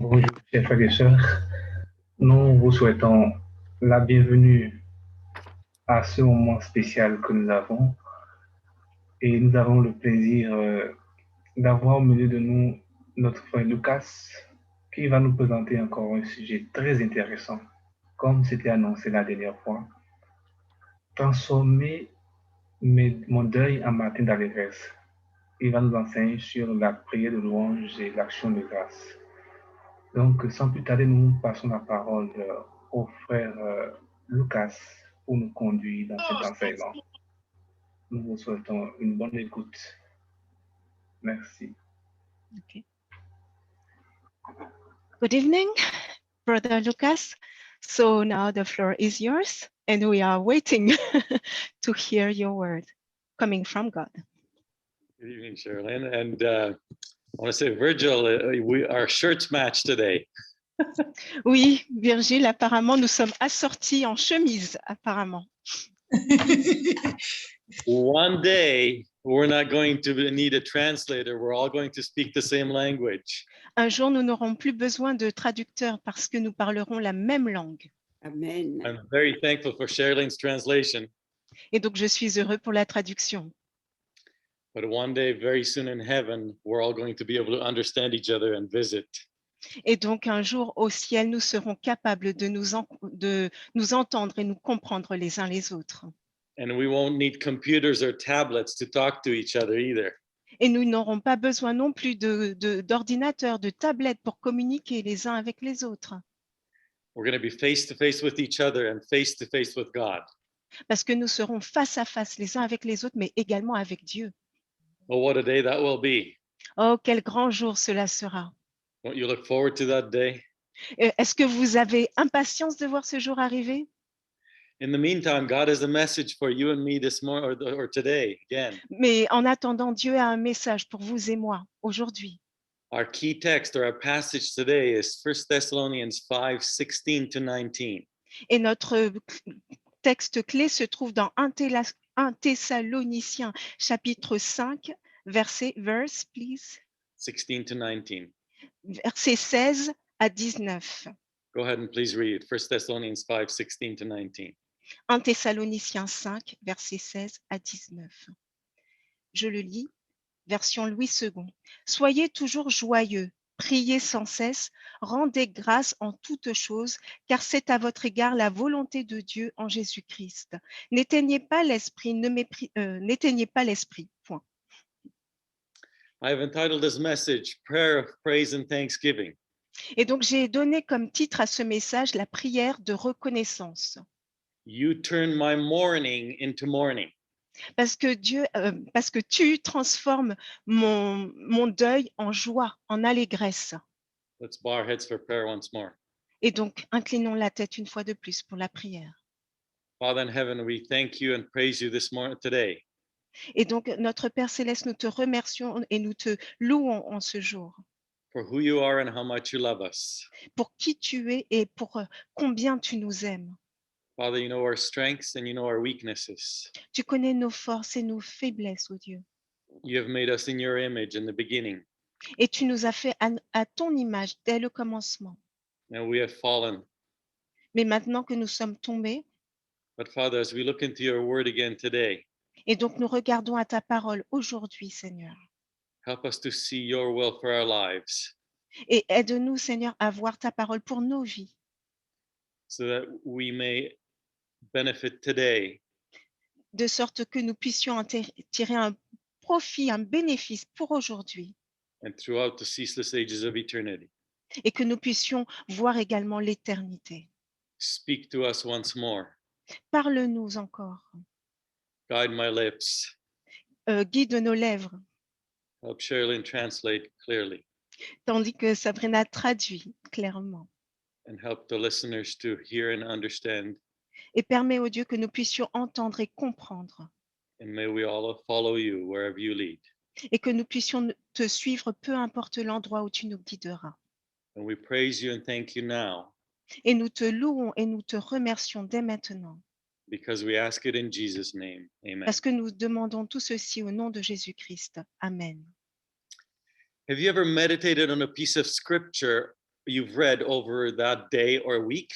Bonjour, chers frères et sœurs. Nous vous souhaitons la bienvenue à ce moment spécial que nous avons. Et nous avons le plaisir d'avoir au milieu de nous notre frère Lucas, qui va nous présenter encore un sujet très intéressant, comme c'était annoncé la dernière fois. Transformer mon deuil en matin d'allégresse. Il va nous enseigner sur la prière de louange et l'action de grâce. Donc, sans plus tarder, nous passons la parole au frère Lucas pour nous conduire dans cet enseignement. Nous vous souhaitons une bonne écoute. Merci. Okay. Good evening, Brother Lucas. So now the floor is yours, and we are waiting to hear your word coming from God. Good evening, Sherilyn. And I want to say, Virgil, our shirts match today. Oui, Virgile, apparemment, nous sommes assortis en chemise, apparemment. One day, we're not going to need a translator. We're all going to speak the same language. Un jour, nous n'aurons plus besoin de traducteurs parce que nous parlerons la même langue. Amen. I'm very thankful for Sherilyn's translation. Et donc, je suis heureux pour la traduction. But one day, very soon in heaven, we're all going to be able to understand each other and visit. Et donc, un jour, au ciel, nous serons capables de nous entendre et nous comprendre les uns les autres. And we won't need computers or tablets to talk to each other either. Et nous n'aurons pas besoin non plus d'ordinateurs, de tablettes pour communiquer les uns avec les autres. We're going to be face to face with each other and face to face with God. Parce que nous serons face à face les uns avec les autres, mais également avec Dieu. Oh, what a day that will be. Oh, quel grand jour cela sera. Don't you look forward to that day? Est-ce que vous avez impatience de voir ce jour arriver? In the meantime, God has a message for you and me this morning or today again. Mais en attendant, Dieu a un message pour vous et moi aujourd'hui. Our key text or our passage today is 1 Thessalonians 5:16 to 19. Et notre texte clé se trouve dans 1 Thessaloniciens chapitre 5, verse, please. 16 to 19. Versets 16 à 19. Go ahead and please read 1 Thessalonians 5:16 to 19. 1 Thessaloniciens 5, versets 16 à 19. Je le lis, version Louis II. Soyez toujours joyeux, priez sans cesse, rendez grâce en toutes choses, car c'est à votre égard la volonté de Dieu en Jésus-Christ. N'éteignez pas l'esprit, n'éteignez pas l'esprit. Point. I have entitled this message Prayer of Praise and Thanksgiving. Et donc j'ai donné comme titre à ce message la prière de reconnaissance. You turn my mourning into morning. Parce que tu transformes mon deuil en joie, en allégresse. Let's bow our heads for prayer once more. Et donc, inclinons la tête une fois de plus pour la prière. Father in heaven, we thank you and praise you this morning today. Et donc, notre Père Céleste, nous te remercions et nous te louons en ce jour. For who you are and how much you love us. Pour qui tu es et pour combien tu nous aimes. Father, you know our strengths and you know our weaknesses. Tu connais nos forces et nos faiblesses, ô Dieu. You have made us in your image in the beginning. Et tu nous as fait à ton image dès le commencement. And we have fallen. Mais maintenant que nous sommes tombés, But Father, as we look into your word again today, et donc nous regardons à ta parole aujourd'hui, Seigneur. help us to see your will for our lives. Et aide-nous, Seigneur, à voir ta parole pour nos vies. So that we may benefit today De sorte que nous puissions en tirer un profit, un bénéfice pour aujourd'hui. and throughout the ceaseless ages of eternity. Et que nous puissions voir également l'éternité. Speak to us once more. Parle-nous encore. Guide my lips. Guide nos lèvres, Help Sherilyn translate clearly tandis que Sabrina traduit clairement. and help the listeners to hear and understand. Et permets, ô Dieu, que nous puissions entendre et comprendre. And may we all follow you wherever you lead. Et que nous puissions te suivre, peu importe l'endroit où tu nous guideras. And we praise you and thank you now Et nous te louons et nous te remercions dès maintenant. because we ask it in Jesus' name. Amen. Parce que nous demandons tout ceci au nom de Jésus-Christ. Amen. Have you ever meditated on a piece of scripture you've read over that day or week?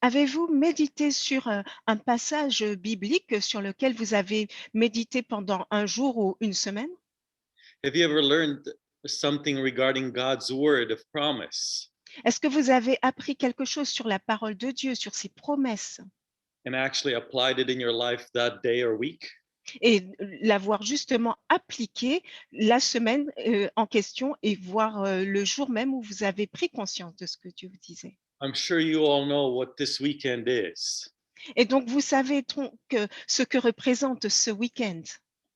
Avez-vous médité sur un passage biblique sur lequel vous avez médité pendant un jour ou une semaine? Have you ever learned something regarding God's word of promise Est-ce que vous avez appris quelque chose sur la parole de Dieu, sur ses promesses, and actually applied it in your life that day or week? et l'avoir justement appliqué la semaine en question et voir le jour même où vous avez pris conscience de ce que Dieu vous disait? I'm sure you all know what this weekend is. Et donc, vous savez ce que représente ce week-end,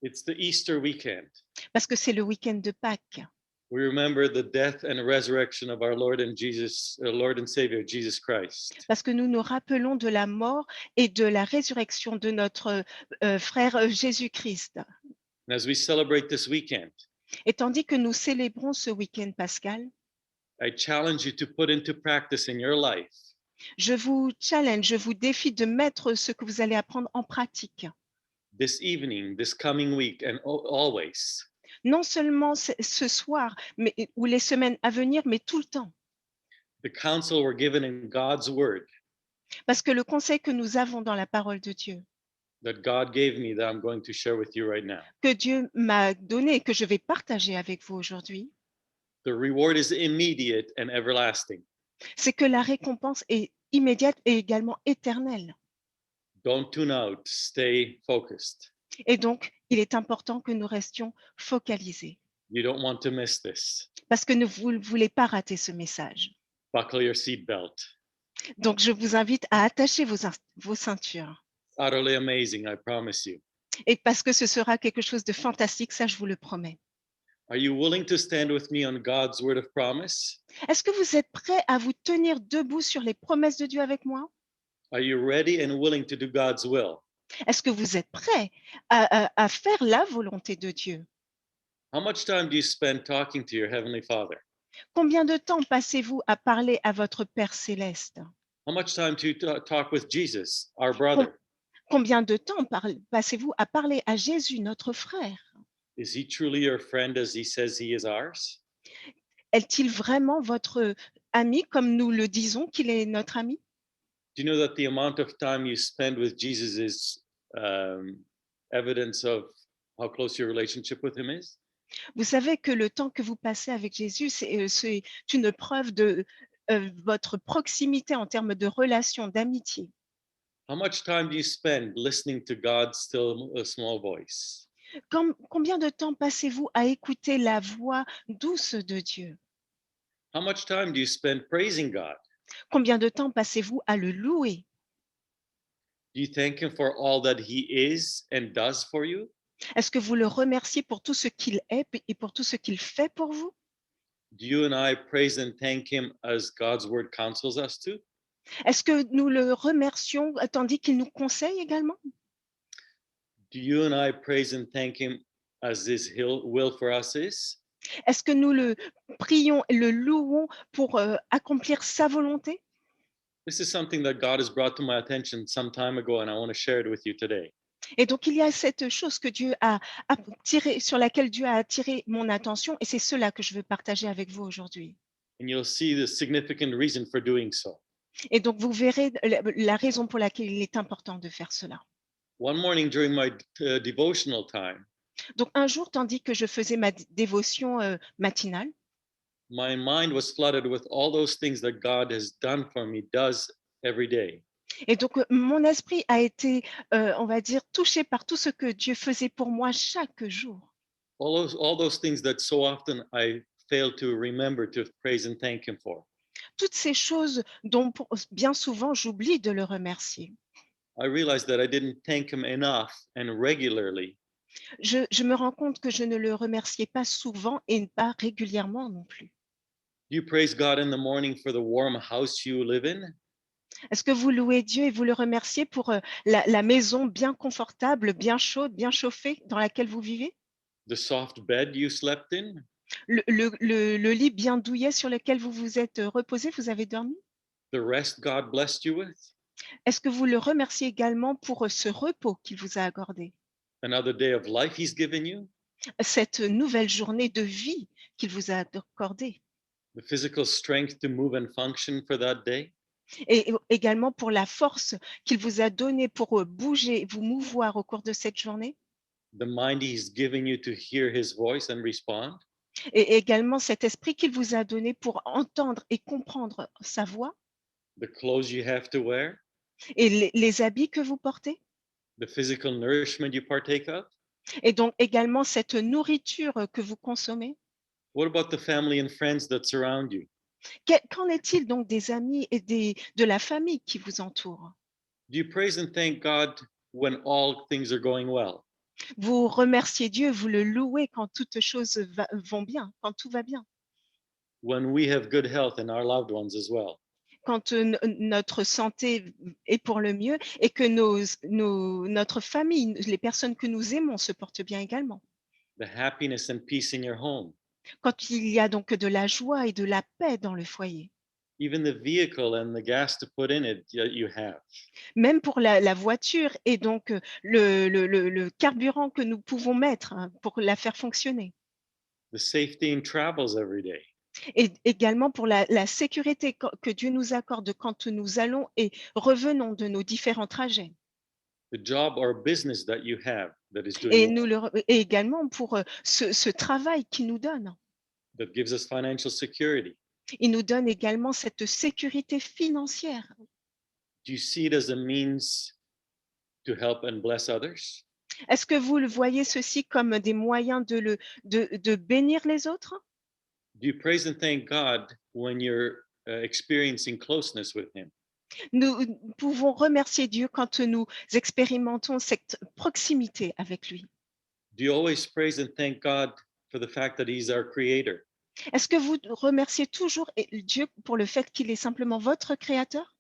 It's the Easter weekend. parce que c'est le week-end de Pâques. We remember the death and resurrection of our Lord and Savior Jesus Christ. Parce que nous nous rappelons de la mort et de la résurrection de notre frère Jésus-Christ. And as we celebrate this weekend, Et tandis que nous célébrons ce week-end pascal, I challenge you to put into practice in your life je vous challenge, je vous défie de mettre ce que vous allez apprendre en pratique. this evening, this coming week, and always. Non seulement ce soir ou les semaines à venir, mais tout le temps. The counsel we're given in God's word Parce que le conseil que nous avons dans la parole de Dieu, that God gave me that I'm going to share with you right now. que Dieu m'a donné et que je vais partager avec vous aujourd'hui, The reward is immediate and everlasting. c'est que la récompense est immédiate et également éternelle. Don't tune out, stay focused. Et donc, il est important que nous restions focalisés, You don't want to miss this. parce que vous ne voulez pas rater ce message. Buckle your seatbelt. Donc, je vous invite à attacher vos ceintures, Utterly amazing, I promise you. et parce que ce sera quelque chose de fantastique, ça je vous le promets. Are you willing to stand with me on God's word of promise? Est-ce que vous êtes prêts à vous tenir debout sur les promesses de Dieu avec moi? Are you ready and willing to do God's will? Est-ce que vous êtes prêts à faire la volonté de Dieu? How much time do you spend talking to your Heavenly Father? Combien de temps passez-vous à parler à votre Père céleste? How much time do you talk with Jesus, our brother? Combien de temps passez-vous à parler à Jésus, notre frère? Is he truly your friend as he says he is ours? Est-il vraiment votre ami comme nous le disons qu'il est notre ami? Do you know that the amount of time you spend with Jesus is evidence of how close your relationship with him is? Vous savez que le temps que vous passez avec Jésus, c'est une preuve de votre proximité en termes de relation, d'amitié. How much time do you spend listening to God's still small voice? Combien de temps passez-vous à écouter la voix douce de Dieu? How much time do you spend praising God? Combien de temps passez-vous à le louer? Do you thank him for all that he is and does for you? Est-ce que vous le remerciez pour tout ce qu'il est et pour tout ce qu'il fait pour vous? Do you and I praise and thank him as God's word counsels us to? Est-ce que nous le remercions tandis qu'il nous conseille également? Do you and I praise and thank him as his will for us is? Est-ce que nous le prions et le louons pour accomplir sa volonté? This is something that God has brought to my attention some time ago, and I want to share it with you today. Et donc, il y a cette chose que Dieu a tiré, sur laquelle Dieu a attiré mon attention, et c'est cela que je veux partager avec vous aujourd'hui. And you'll see the significant reason for doing so. Et donc, vous verrez la raison pour laquelle il est important de faire cela. One morning during my devotional time, Donc, un jour, tandis que je faisais ma dévotion matinale, my mind was flooded with all those things that God has done for me, does every day. et donc mon esprit a été, on va dire, touché par tout ce que Dieu faisait pour moi chaque jour. All those things that so often I fail to remember to praise and thank him for. Toutes ces choses dont bien souvent j'oublie de le remercier. I realized that I didn't thank him enough and regularly. Je me rends compte que je ne le remerciais pas souvent et pas régulièrement non plus. Do you praise God in the morning for the warm house you live in? Est-ce que vous louez Dieu et vous le remerciez pour la maison bien confortable, bien chaude, bien chauffée dans laquelle vous vivez? The soft bed you slept in? Le lit bien douillet sur lequel vous vous êtes reposé, vous avez dormi? The rest God blessed you with? Est-ce que vous le remerciez également pour ce repos qu'il vous a accordé? Another day of life he's given you? Cette nouvelle journée de vie qu'il vous a accordée? the physical strength to move and function for that day, et également pour la force qu'il vous a donnée pour bouger, vous mouvoir au cours de cette journée, the mind He's giving you to hear His voice and respond, et également cet esprit qu'il vous a donné pour entendre et comprendre sa voix, the clothes you have to wear, et les habits que vous portez, the physical nourishment you partake of. et donc également cette nourriture que vous consommez. What about the family and friends that surround you? Qu'en est-il donc des amis et de la famille qui vous entourent? Do you praise and thank God when all things are going well? Vous remerciez Dieu, vous le louez quand toutes choses vont bien, quand tout va bien, When we have good health and our loved ones as well? quand notre santé est pour le mieux et que notre famille, les personnes que nous aimons se portent bien également. The happiness and peace in your home? Quand il y a donc de la joie et de la paix dans le foyer. Even the vehicle and the gas to put in it you have. Même pour la voiture et donc le carburant que nous pouvons mettre pour la faire fonctionner. The safety in travels every day. Et également pour la sécurité que Dieu nous accorde quand nous allons et revenons de nos différents trajets. The job or business that you have that is Et, doing well, et également pour ce travail qu'il nous donne. that gives us financial security. Il nous donne également cette sécurité financière. Do you see it as a means to help and bless others? Est-ce que vous le voyez ceci comme des moyens de bénir les autres? Do you praise and thank God when you're experiencing closeness with Him? Nous pouvons remercier Dieu quand nous expérimentons cette proximité avec lui. Do you always praise and thank God for the fact that He's our creator? Est-ce que vous remerciez toujours Dieu pour le fait qu'il est simplement votre créateur?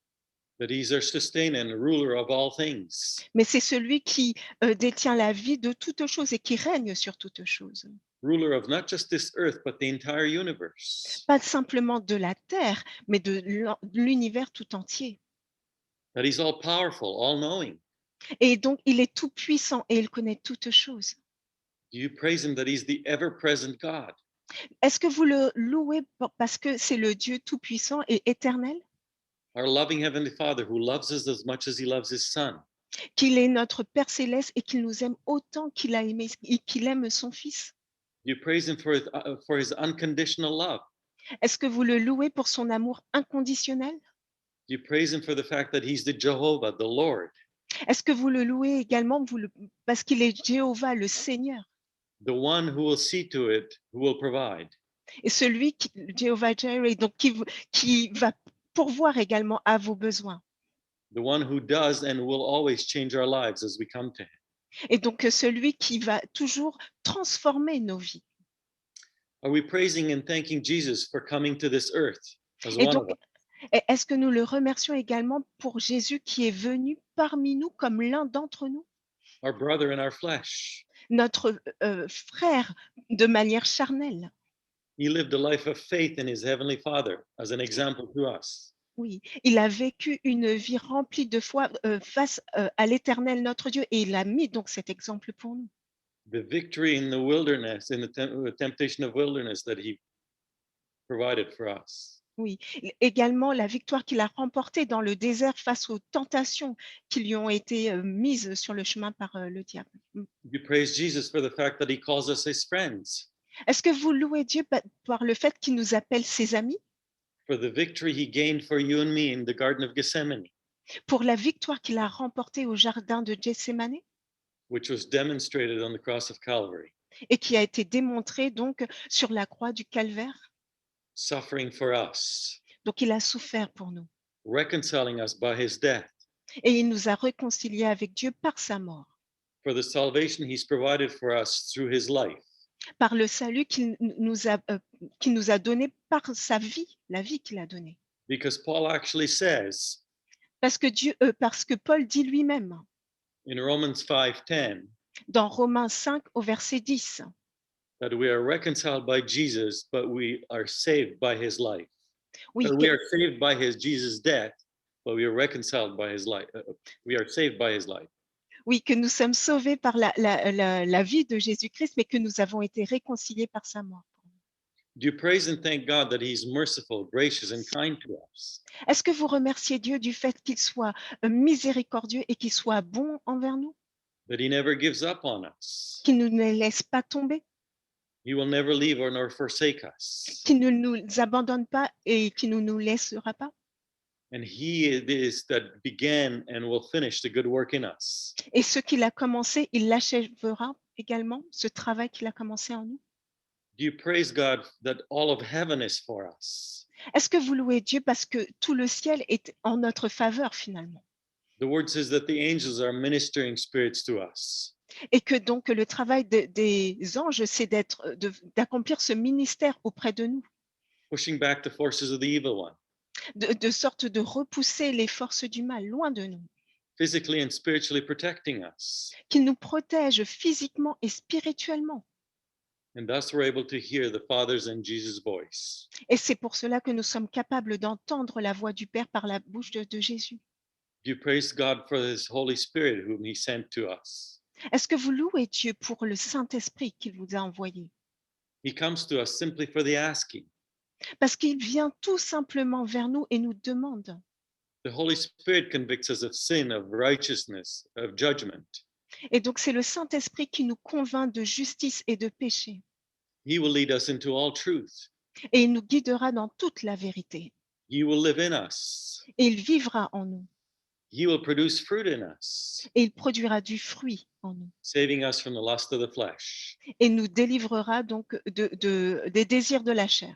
That He's our sustainer and ruler of all things? Mais c'est celui qui détient la vie de toutes choses et qui règne sur toutes choses. Ruler of not just this earth, but the entire universe. Pas simplement de la terre, mais de l'univers tout entier. That He's all powerful, all knowing. Et donc, il est tout puissant et il connaît toutes choses. Do you praise Him that He's the ever present God? Est-ce que vous le louez parce que c'est le Dieu tout puissant et éternel? Our loving Heavenly Father who loves us as much as He loves His Son. Qu'il est notre Père céleste et qu'il nous aime autant qu'il a aimé et qu'il aime son Fils? Do you praise Him for his unconditional love? Est-ce que vous le louez pour son amour inconditionnel? Do you praise Him for the fact that He's the Jehovah, the Lord, Est-ce que vous le louez également parce qu'il est Jéhovah, le Seigneur, the one who will see to it, who will provide? et celui qui, Jéhovah Jireh, donc qui va pourvoir également à vos besoins, The one who does and will always change our lives as we come to Him. et donc celui qui va toujours transformer nos vies. Are we praising and thanking Jesus for coming to this earth as Et one donc, of us? est-ce que nous le remercions également pour Jésus qui est venu parmi nous comme l'un d'entre nous, Our brother in our flesh? notre frère de manière charnelle? He lived a life of faith in His Heavenly Father as an example to us. Oui, il a vécu une vie remplie de foi face à l'Éternel notre Dieu et il a mis donc cet exemple pour nous. The victory in the wilderness, in the temptation of wilderness that He provided for us. Oui, également la victoire qu'il a remportée dans le désert face aux tentations qui lui ont été mises sur le chemin par le diable. We praise Jesus for the fact that He calls us His friends, Est-ce que vous louez Dieu par le fait qu'il nous appelle ses amis, for the victory He gained for you and me in the Garden of Gethsemane, pour la victoire qu'il a remportée au jardin de Gethsémane which was demonstrated on the cross of Calvary, et qui a été démontrée donc sur la croix du Calvaire? suffering for us, Donc il a souffert pour nous reconciling us by His death, et il nous a réconciliés avec Dieu par sa mort, for the salvation He's provided for us through His life, par le salut qu'il nous a donné par sa vie, la vie qu'il a donnée. because Paul actually says Parce que Paul dit lui-même in Romans 5:10 dans Romains 5 au verset 10 that we are reconciled by Jesus, but we are saved by His life. oui, We are saved by His Jesus' death, but we are reconciled by His life. We are saved by His life. oui, que nous sommes sauvés par la vie de Jésus-Christ, mais que nous avons été réconciliés par sa mort. Do you praise and thank God that he's merciful, gracious, and kind to us? Est-ce que vous remerciez Dieu du fait qu'il soit miséricordieux et qu'il soit bon envers nous, That he never gives up on us? qu'il ne nous laisse pas tomber, He will never leave or nor forsake us. qu'il ne nous abandonne pas et qu'il ne nous laissera pas? And he it is that began and will finish the good work in us. Et ce qu'il a commencé, il l'achèvera également, ce travail qu'il a commencé en nous. Do you praise God that all of heaven is for us? Est-ce que vous louez Dieu parce que tout le ciel est en notre faveur finalement? The word says that the angels are ministering spirits to us. Et que donc le travail des anges, c'est d'accomplir ce ministère auprès de nous, Pushing back the forces of the evil one, de sorte de repousser les forces du mal loin de nous, physically and spiritually protecting us. qu'il nous protège physiquement et spirituellement. And thus we're able to hear the Father's and Jesus' voice. Et c'est pour cela que nous sommes capables d'entendre la voix du Père par la bouche de Jésus. Do you praise God for his Holy Spirit whom he sent to us? Est-ce que vous louez Dieu pour le Saint-Esprit qu'il vous a envoyé? He comes to us simply for the asking. Parce qu'il vient tout simplement vers nous et nous demande. The Holy Spirit convicts us of sin, of righteousness, of judgment. Et donc c'est le Saint-Esprit qui nous convainc de justice et de péché. He will lead us into all truth. Et il nous guidera dans toute la vérité. He will live in us. Et il vivra en nous. He will produce fruit in us, Et il produira du fruit en nous. saving us from the lust of the flesh. Et nous délivrera donc des désirs de la chair.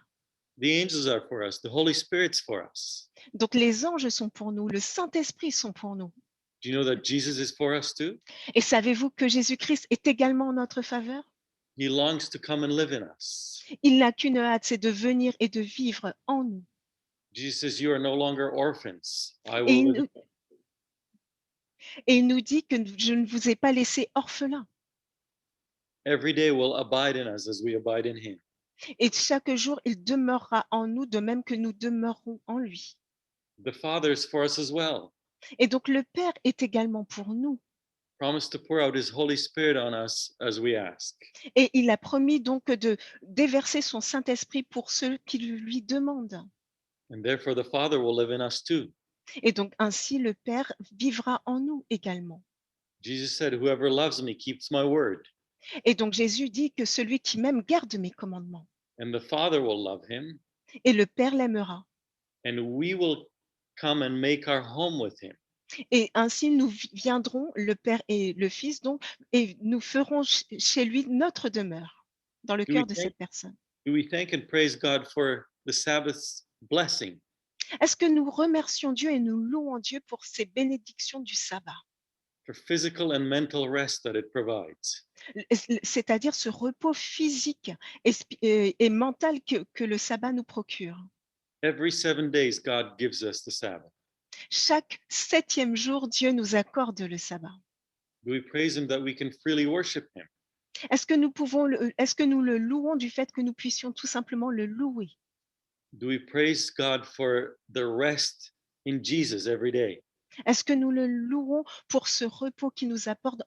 The angels are for us. The Holy Spirit's for us. Donc les anges sont pour nous, le Saint-Esprit sont pour nous. Do you know that Jesus is for us too? Et savez-vous que Jésus-Christ est également en notre faveur? He longs to come and live in us. Il n'a qu'une hâte, c'est de venir et de vivre en nous. Jesus says, you are no longer orphans. I Et will live. il nous dit que je ne vous ai pas laissé orphelins. Every day will abide in us as we abide in him. Et chaque jour, il demeurera en nous de même que nous demeurons en lui. The Father is for us as well. Et donc le Père est également pour nous. Promise to pour out his Holy Spirit on us as we ask. Et il a promis donc de déverser son Saint-Esprit pour ceux qui lui demandent. And therefore the Father will live in us too. Et donc ainsi le Père vivra en nous également. Jesus said, whoever loves me keeps my word. Et donc Jésus dit que celui qui m'aime garde mes commandements. And the Father will love him. Et le Père l'aimera. And we will come and make our home with him. Et ainsi nous viendrons, le Père et le Fils, donc, et nous ferons chez lui notre demeure, dans le cœur de cette personne. Do we thank and praise God for the Sabbath's blessing? Est-ce que nous remercions Dieu et nous louons Dieu pour ces bénédictions du sabbat, For physical and mental rest that it provides. c'est-à-dire ce repos physique et mental que le sabbat nous procure? Every 7 days, God gives us the Sabbath. Chaque 7e jour, Dieu nous accorde le sabbat. Do we praise him that we can freely worship him? Est-ce que nous le louons du fait que nous puissions tout simplement le louer? Do we praise God for the rest in Jesus every day? Est-ce que nous le louons pour ce repos qu'il nous accorde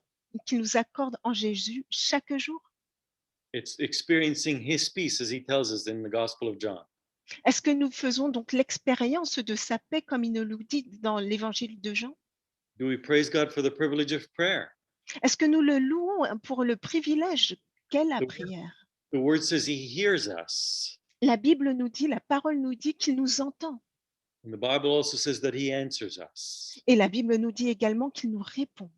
en Jésus chaque jour? It's experiencing his peace as he tells us in the Gospel of John. Est-ce que nous faisons donc l'expérience de sa paix comme il nous le dit dans l'évangile de Jean? Do we praise God for the privilege of prayer? Est-ce que nous le louons pour le privilège qu'est la The word- prière? The word says he hears us. La Bible nous dit, la parole nous dit qu'il nous entend. And the Bible also says that he answers us. Et la Bible nous dit également qu'il nous répond.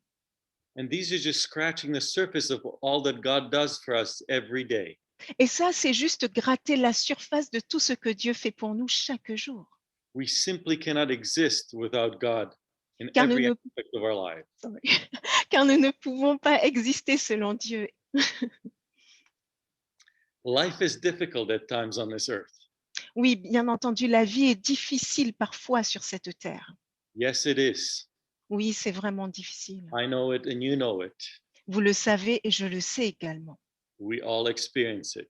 And these are just scratching the surface of all that God does for us every day. Et ça, c'est juste gratter la surface de tout ce que Dieu fait pour nous chaque jour. We simply cannot exist without God in Car nous every ne- aspect of our lives. Car nous ne pouvons pas exister selon Dieu. Life is difficult at times on this earth. Oui, bien entendu, la vie est difficile parfois sur cette terre. Yes, it is. Oui, c'est vraiment difficile. I know it and you know it. Vous le savez et je le sais également. We all experience it.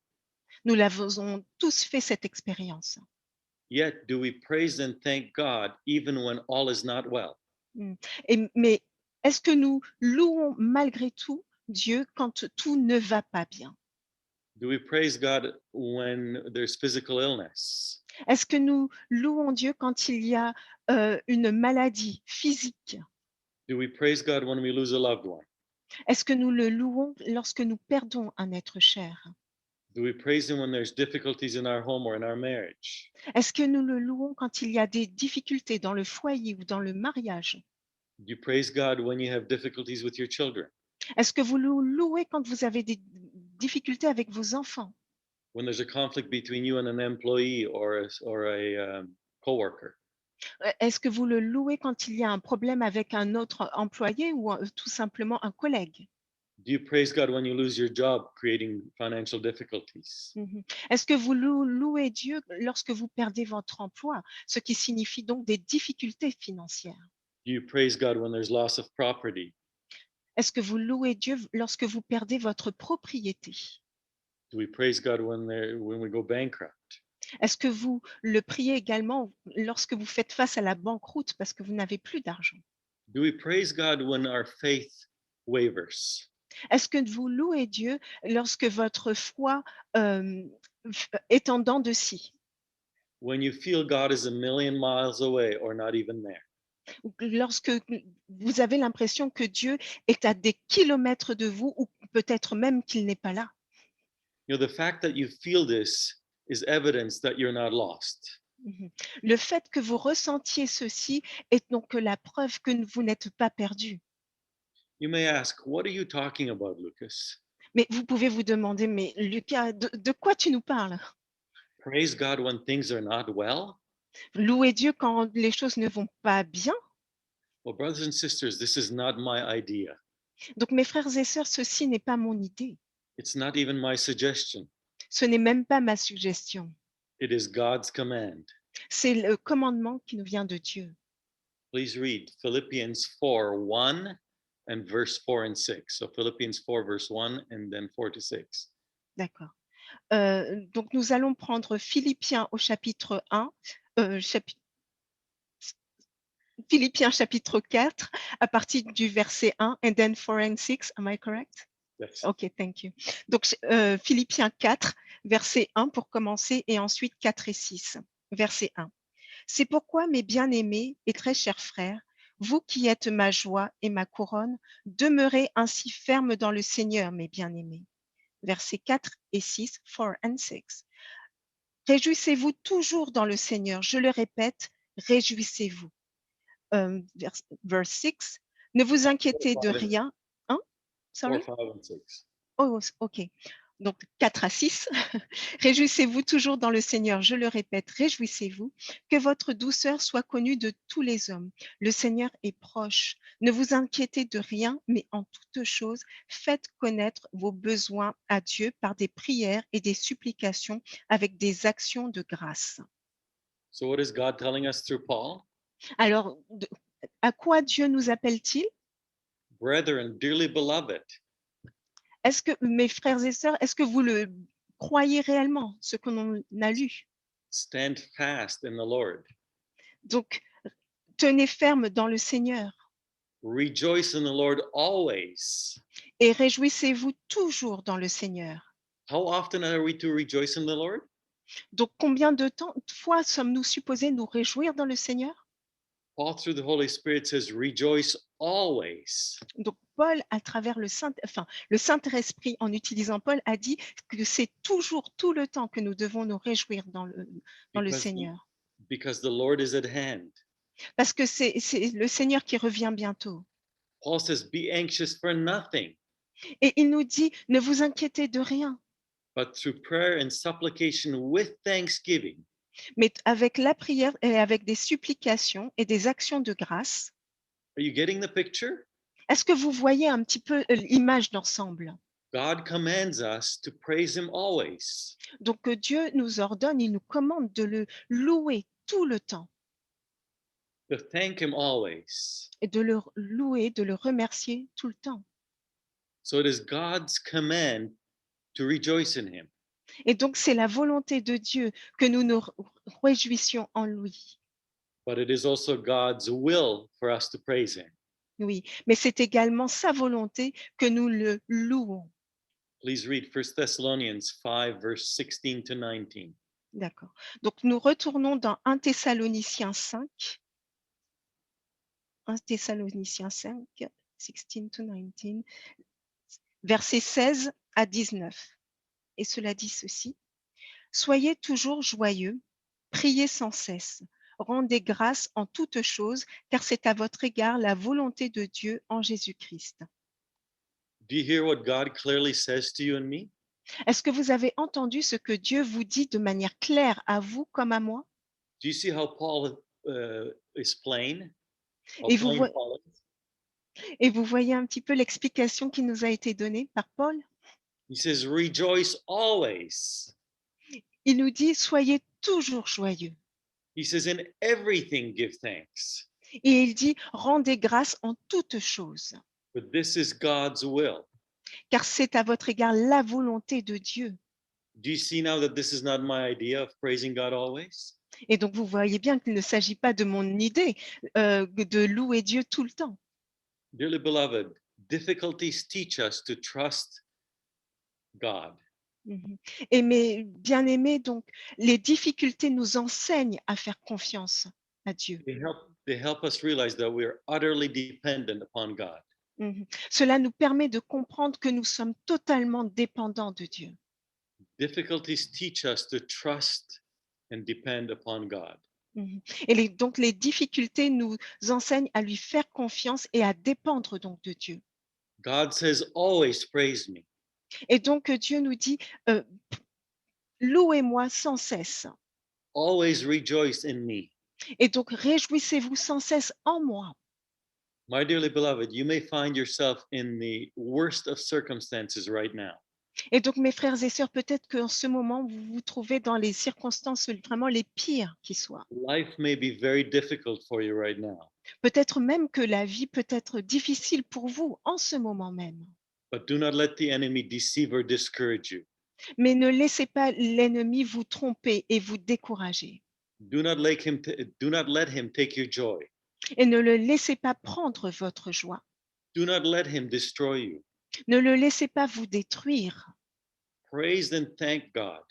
Nous l'avons tous fait cette expérience. Yet, do we praise and thank God even when all is not well? Mais est-ce que nous louons malgré tout Dieu quand tout ne va pas bien? Do we praise God when there's physical illness? Est-ce que nous louons Dieu quand il y a une maladie physique? Do we praise God when we lose a loved one? Est-ce que nous le louons lorsque nous perdons un être cher? Do we praise Him when there's difficulties in our home or in our marriage? Est-ce que nous le louons quand il y a des difficultés dans le foyer ou dans le mariage? Do you praise God when you have difficulties with your children? Est-ce que vous le louez quand vous avez des difficultés avec vos enfants? When there's a conflict between you and an employee or a coworker? Est-ce que vous le louez quand il y a un problème avec un autre employé ou tout simplement un collègue? Do you praise God when you lose your job, creating financial difficulties? Mhm. Est-ce que vous louez Dieu lorsque vous perdez votre emploi, ce qui signifie donc des difficultés financières? Do you praise God when there's loss of property? Est-ce que vous louez Dieu lorsque vous perdez votre propriété? Do we praise God when we go bankrupt? Est-ce que vous le priez également lorsque vous faites face à la banqueroute parce que vous n'avez plus d'argent? Do we praise God when our faith wavers? Est-ce que vous louez Dieu lorsque votre foi est en dents de scie? When you feel God is a million miles away or not even there? Ou lorsque vous avez l'impression que Dieu est à des kilomètres de vous ou peut-être même qu'il n'est pas là? You know, the fact that you feel this is evidence that you're not lost. Mhm. Le fait que vous ressentiez ceci est donc la preuve que vous n'êtes pas perdu. You may ask, what are you talking about, Lucas? Mais vous pouvez vous demander, mais Lucas, de quoi tu nous parles? Praise God when things are not well? Louer Dieu quand les choses ne vont pas bien? Well, brothers and sisters, this is not my idea. Donc mes frères et sœurs, ceci n'est pas mon idée. It's not even my suggestion. Ce n'est même pas ma suggestion. It is God's command. C'est le commandement qui nous vient de Dieu. Please read Philippians 4:1 and verse 4 and 6. So Philippians 4, verse 1 and then 4 to 6. D'accord. Donc nous allons prendre Philippiens au chapitre 1, Philippiens chapitre 4 à partir du verset 1 and then 4 and 6. Am I correct? Yes. OK, thank you. Donc Philippiens 4, verset 1 pour commencer et ensuite 4 et 6. Verset 1. C'est pourquoi, mes bien-aimés et très chers frères, vous qui êtes ma joie et ma couronne, demeurez ainsi fermes dans le Seigneur, mes bien-aimés. Versets 4 et 6, 4 and 6. Réjouissez-vous toujours dans le Seigneur. Je le répète, réjouissez-vous. Verse 6. Ne vous inquiétez de rien. Hein? Sorry? 4, 5 and 6. Oh, OK. Donc 4 à 6. Réjouissez-vous toujours dans le Seigneur. Je le répète, réjouissez-vous. Que votre douceur soit connue de tous les hommes. Le Seigneur est proche. Ne vous inquiétez de rien, mais en toutes choses, faites connaître vos besoins à Dieu par des prières et des supplications avec des actions de grâce. So what is God telling us through Paul? Alors, à quoi Dieu nous appelle-t-il? Brethren, dearly beloved, Est-ce que, mes frères et sœurs, est-ce que vous le croyez réellement, ce qu'on a lu? stand fast in the Lord. Donc, tenez ferme dans le Seigneur Rejoice in the Lord always. et réjouissez-vous toujours dans le Seigneur. How often are we to rejoice in the Lord? Donc, combien de fois sommes-nous supposés nous réjouir dans le Seigneur? Paul, through the Holy Spirit, says, rejoice always. Donc, Paul, à travers le Saint-Esprit, en utilisant Paul, a dit que c'est toujours, tout le temps que nous devons nous réjouir dans le Seigneur. Because the Lord is at hand. Parce que c'est le Seigneur qui revient bientôt. Paul says, be anxious for nothing, Et il nous dit, ne vous inquiétez de rien, but through prayer and supplication with thanksgiving. mais avec la prière et avec des supplications et des actions de grâce. Are you getting the picture? Est-ce que vous voyez un petit peu l'image d'ensemble? God commands us to praise him always. Donc Dieu nous ordonne, il nous commande de le louer tout le temps To thank him always. et de le louer, de le remercier tout le temps. So it is God's command to rejoice in him. Et donc c'est la volonté de Dieu que nous nous réjouissions en lui. But it is also God's will for us to praise him. Oui, mais c'est également sa volonté que nous le louons. Please read 1 Thessalonians 5, verse 16 to 19. D'accord. Donc, nous retournons dans 1 Thessaloniciens 5. 1 Thessaloniciens 5, 16 to 19, versets 16 à 19. Et cela dit ceci. Soyez toujours joyeux, priez sans cesse, rendez grâce en toutes choses, car c'est à votre égard la volonté de Dieu en Jésus-Christ. Do you hear what God clearly says to you and me? Est-ce que vous avez entendu ce que Dieu vous dit de manière claire à vous comme à moi? Do you see how Paul is plain? How Et vous, plain Paul is? et vous voyez un petit peu l'explication qui nous a été donnée par Paul? He says, rejoice always. Il nous dit, soyez toujours joyeux. He says, in everything give thanks. Et il dit, rendez grâce en toutes choses, But this is God's will. car c'est à votre égard la volonté de Dieu. Do you see now that this is not my idea of praising God always? Et donc, vous voyez bien qu'il ne s'agit pas de mon idée de louer Dieu tout le temps. Dearly beloved, difficulties teach us to trust God. Mhm. Et mes bien-aimés, donc, les difficultés nous enseignent à faire confiance à Dieu. They help us realize that we are utterly dependent upon God. Mhm. Cela nous permet de comprendre que nous sommes totalement dépendants de Dieu. Difficulties teach us to trust and depend upon God. Mhm. Et donc, les difficultés nous enseignent à lui faire confiance et à dépendre donc de Dieu. God says, always praise me. Et donc, Dieu nous dit, louez-moi sans cesse. Always rejoice in me. Et donc, réjouissez-vous sans cesse en moi. My dearly beloved, you may find yourself in the worst of circumstances right now. Et donc, mes frères et sœurs, peut-être qu'en ce moment, vous vous trouvez dans les circonstances vraiment les pires qui soient. Life may be very difficult for you right now, Peut-être même que la vie peut être difficile pour vous en ce moment même. but do not let the enemy deceive or discourage you. Mais ne laissez pas l'ennemi vous tromper et vous décourager. Do not let him take your joy. Et ne le laissez pas prendre votre joie. Do not let him destroy you. Ne le laissez pas vous détruire. Praise and thank God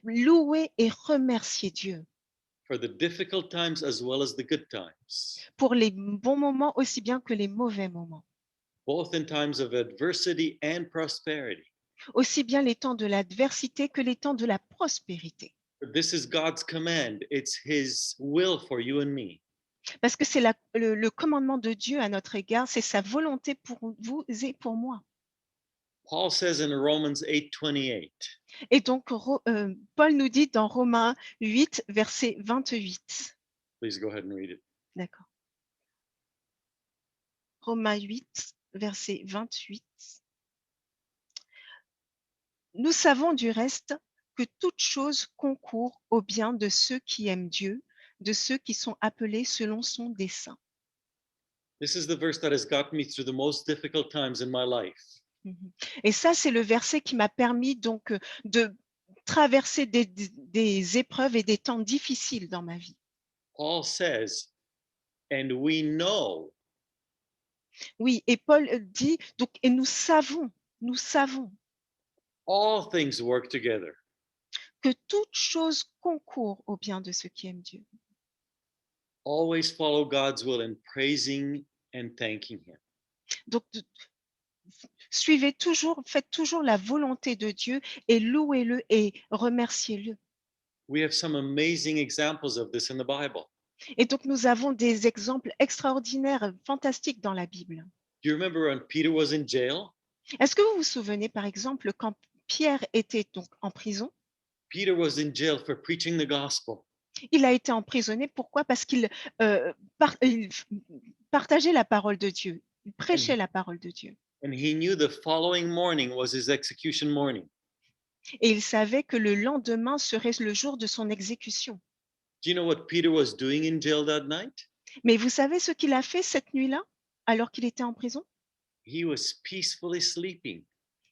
Louez et remerciez Dieu for the difficult times as well as the good times, pour les bons moments aussi bien que les mauvais moments. both in times of adversity and prosperity. Aussi bien les temps de l'adversité que les temps de la prospérité. This is God's command. It's his will for you and me. Parce que c'est le commandement de Dieu à notre égard, c'est sa volonté pour vous et pour moi. Paul says in Romans 8:28, Et donc, Paul nous dit dans Romains 8, verset 28. please go ahead and read it. D'accord. Romains 8, verset 28. Nous savons du reste que toute chose concourt au bien de ceux qui aiment Dieu, de ceux qui sont appelés selon son dessein. This is the verse that has got me through the most difficult times in my life. Mhm. Et ça, c'est le verset qui m'a permis donc de traverser des épreuves et des temps difficiles dans ma vie. Paul says, and we know Oui, et Paul dit, donc, et nous savons all things work together. que toute chose concourt au bien de ceux qui aiment Dieu. Always follow God's will in praising and thanking him. Donc, suivez toujours, faites toujours la volonté de Dieu et louez-le et remerciez-le. We have some amazing examples of this in the Bible. Et donc, nous avons des exemples extraordinaires, fantastiques dans la Bible. Do you remember when Peter was in jail? Est-ce que vous vous souvenez, par exemple, quand Pierre était donc en prison? Peter was in jail for preaching the gospel. Il a été emprisonné. Pourquoi? Parce qu'il il partageait la parole de Dieu. Il prêchait la parole de Dieu. And he knew the following morning was his execution morning. Et il savait que le lendemain serait le jour de son exécution. Do you know what Peter was doing in jail that night? Mais vous savez ce qu'il a fait cette nuit-là, alors qu'il était en prison? He was peacefully sleeping.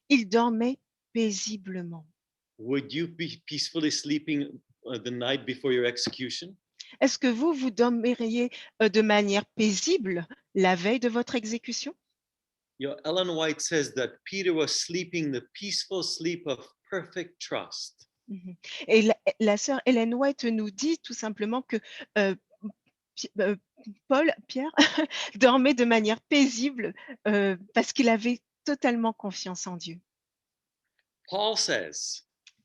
Il dormait paisiblement. Would you be peacefully sleeping the night before your execution? Est-ce que vous dormiriez de manière paisible la veille de votre exécution? Ellen White says that Peter was sleeping the peaceful sleep of perfect trust. Mhm. Et la sœur Ellen White nous dit tout simplement que euh, Pierre, dormait de manière paisible parce qu'il avait totalement confiance en Dieu. Paul says,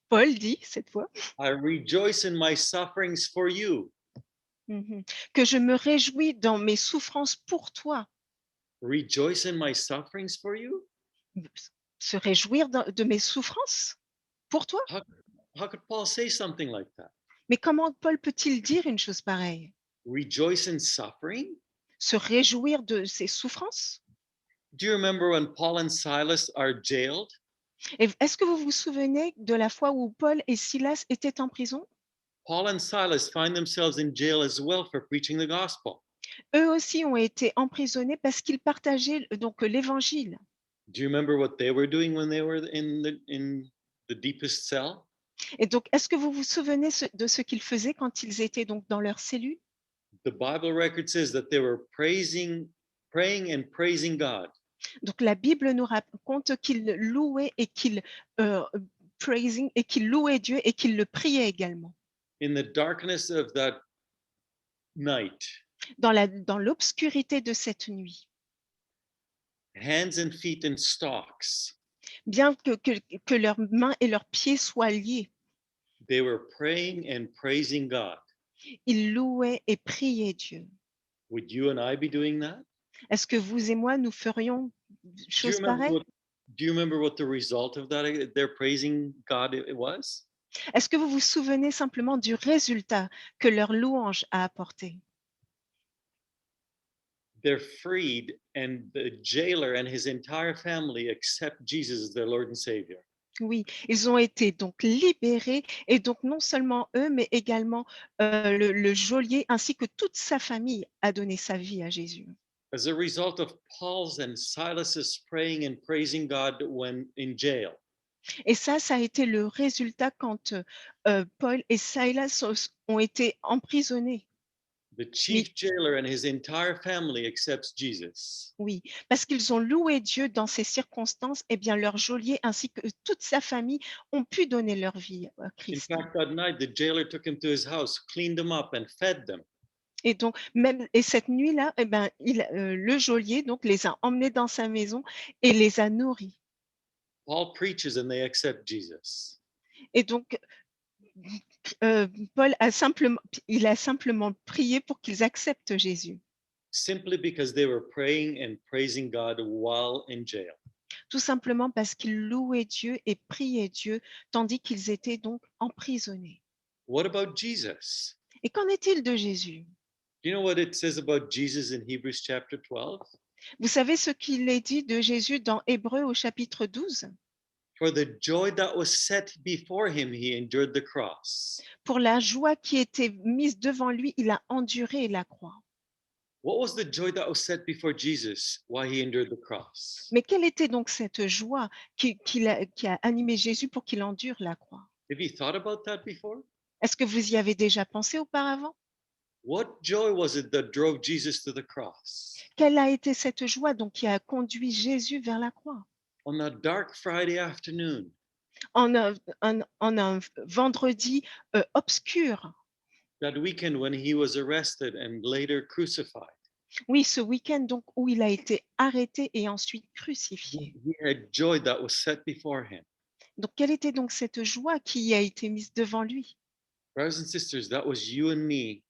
Paul dit cette fois I rejoice in my sufferings for you. que je me réjouis dans mes souffrances pour toi. Rejoice in my sufferings for you? Se réjouir de mes souffrances pour toi? How could Paul say something like that? Mais comment Paul peut-il dire une chose pareille? Rejoice in suffering? Se réjouir de ses souffrances? Do you remember when Paul and Silas are jailed? Et est-ce que vous vous souvenez de la fois où Paul et Silas étaient en prison? Paul and Silas find themselves in jail as well for preaching the gospel. Eux aussi ont été emprisonnés parce qu'ils partageaient donc l'évangile. Do you remember what they were doing when they were in the deepest cell? Et donc, est-ce que vous vous souvenez de ce qu'ils faisaient quand ils étaient donc dans leur cellule? The Bible record says that they were praying and praising God. Donc, la Bible nous raconte qu'ils louaient et qu'ils louaient Dieu et qu'ils le priaient également. In the darkness of that night, Dans l'obscurité de cette nuit, hands and feet in stocks, bien que leurs mains et leurs pieds soient liés, they were praying and praising God. ils louaient et priaient Dieu. Would you and I be doing that? Est-ce que vous et moi, nous ferions chose pareille? Do you remember what the result of that, their praising God, it was? Est-ce que vous vous souvenez simplement du résultat que leur louange a apporté? They're freed, and the jailer and his entire family accept Jesus as their Lord and Savior. Oui, ils ont été donc libérés et donc non seulement eux, mais également le geôlier ainsi que toute sa famille a donné sa vie à Jésus. As a result of Paul's and Silas's praying and praising God when in jail. Et ça a été le résultat quand Paul et Silas ont été emprisonnés. The chief jailer and his entire family accepts Jesus. Oui, parce qu'ils ont loué Dieu dans ces circonstances, et bien leur geôlier ainsi que toute sa famille ont pu donner leur vie à In Christ. fact, that night, the jailer took him to his house, cleaned them up, and fed them. Et donc cette nuit-là, eh ben, le geôlier donc les a emmenés dans sa maison et les a nourris. Paul preaches and they accept Jesus. Et donc Paul a simplement prié pour qu'ils acceptent Jésus, Simply because they were praying and praising God while in jail. tout simplement parce qu'ils louaient Dieu et priaient Dieu tandis qu'ils étaient donc emprisonnés. What about Jesus? Et qu'en est-il de Jésus? Do you know what it says about Jesus in Hebrews chapter 12? Vous savez ce qu'il est dit de Jésus dans Hébreux au chapitre 12? For the joy that was set before him, he endured the cross. Pour la joie qui était mise devant lui, il a enduré la croix. What was the joy that was set before Jesus while he endured the cross? Mais quelle était donc cette joie qui a animé Jésus pour qu'il endure la croix? Have you thought about that before? Est-ce que vous y avez déjà pensé auparavant? What joy was it that drove Jesus to the cross? Quelle a été cette joie donc qui a conduit Jésus vers la croix? On that dark Friday afternoon, En un vendredi obscur. that weekend when he was arrested and later crucified, Oui, ce week-end donc où il a été arrêté et ensuite crucifié. he had joy that was set before him. Donc, quelle était donc cette joie qui a été mise devant lui? Brothers and sisters, that was you and me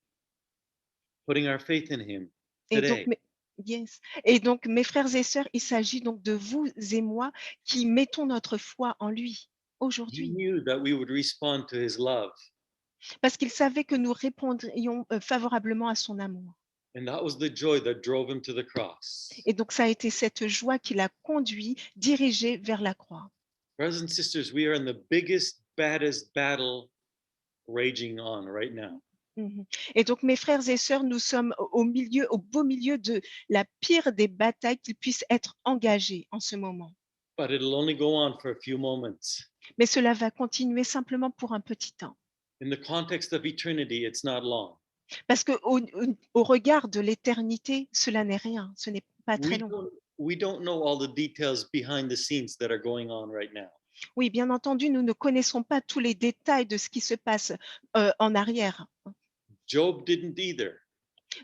putting our faith in him Et donc, today. yes. Et donc, mes frères et sœurs, il s'agit donc de vous et moi qui mettons notre foi en lui He aujourd'hui. knew that we would respond to his love. Parce qu'il savait que nous répondrions favorablement à son amour. And that was the joy that drove him to the cross. Et donc, ça a été cette joie qui l'a conduit, dirigé vers la croix. Brothers and sisters, we are in the biggest, baddest battle raging on right now. Mhm. Et donc, mes frères et sœurs, nous sommes au beau milieu de la pire des batailles qui puissent être engagées en ce moment. But it'll only go on for a few moments. Mais cela va continuer simplement pour un petit temps. In the context of eternity, it's not long. Parce qu'au regard de l'éternité, cela n'est rien, ce n'est pas très long. we don't know all the details behind the scenes that are going on right now. Oui, bien entendu, nous ne connaissons pas tous les détails de ce qui se passe en arrière. Job didn't either.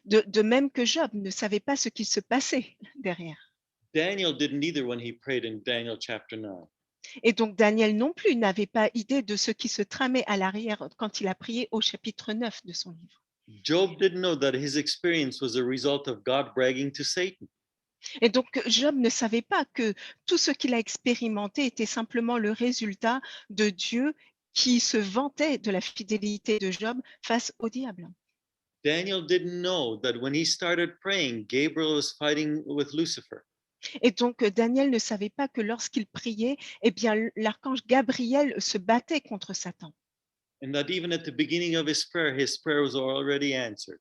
De même que Job ne savait pas ce qui se passait derrière. Daniel didn't either when he prayed in Daniel chapter 9. Et donc Daniel non plus n'avait pas idée de ce qui se tramait à l'arrière quand il a prié au chapitre 9 de son livre. Job didn't know that his experience was a result of God bragging to Satan. Et donc Job ne savait pas que tout ce qu'il a expérimenté était simplement le résultat de Dieu qui se vantait de la fidélité de Job face au diable. Daniel didn't know that when he started praying, Gabriel was fighting with Lucifer. Et donc Daniel ne savait pas que lorsqu'il priait, eh bien l'archange Gabriel se battait contre Satan. And that even at the beginning of his prayer was already answered.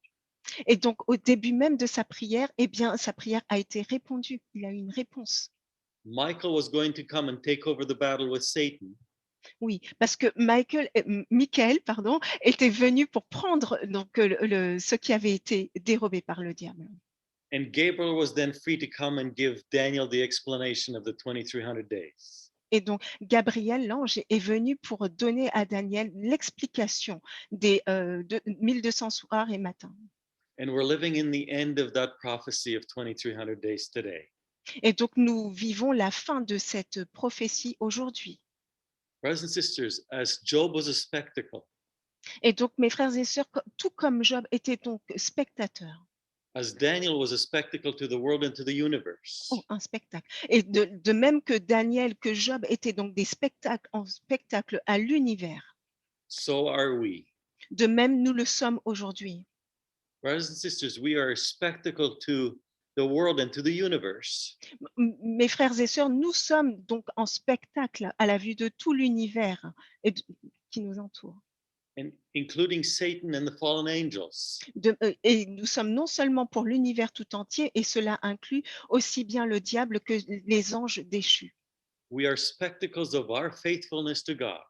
Et donc au début même de sa prière, eh bien sa prière a été répondue. Il a eu une réponse. Michael was going to come and take over the battle with Satan. Oui, parce que Michael, pardon, était venu pour prendre donc ce qui avait été dérobé par le diable. And Gabriel was then free to come and give Daniel the explanation of the 2300 days. Et donc Gabriel, l'ange, est venu pour donner à Daniel l'explication des 1200 soirs et matins. And we're living in the end of that prophecy of 2300 days today. Et donc nous vivons la fin de cette prophétie aujourd'hui. Brothers and sisters, as Job was a spectacle, Et donc mes frères et sœurs, tout comme Job était donc spectateur. as Daniel was a spectacle to the world and to the universe, Oh, un spectacle. Et de même que Daniel, que Job étaient donc des spectacles en spectacle à l'univers, so are we. de même nous le sommes aujourd'hui. Brothers and sisters, we are a spectacle to the world and to the universe. Mes frères et sœurs, nous sommes donc en spectacle à la vue de tout l'univers qui nous entoure. And including Satan and the fallen angels. Et nous sommes non seulement pour l'univers tout entier, et cela inclut aussi bien le diable que les anges déchus. We are spectacles of our faithfulness to God.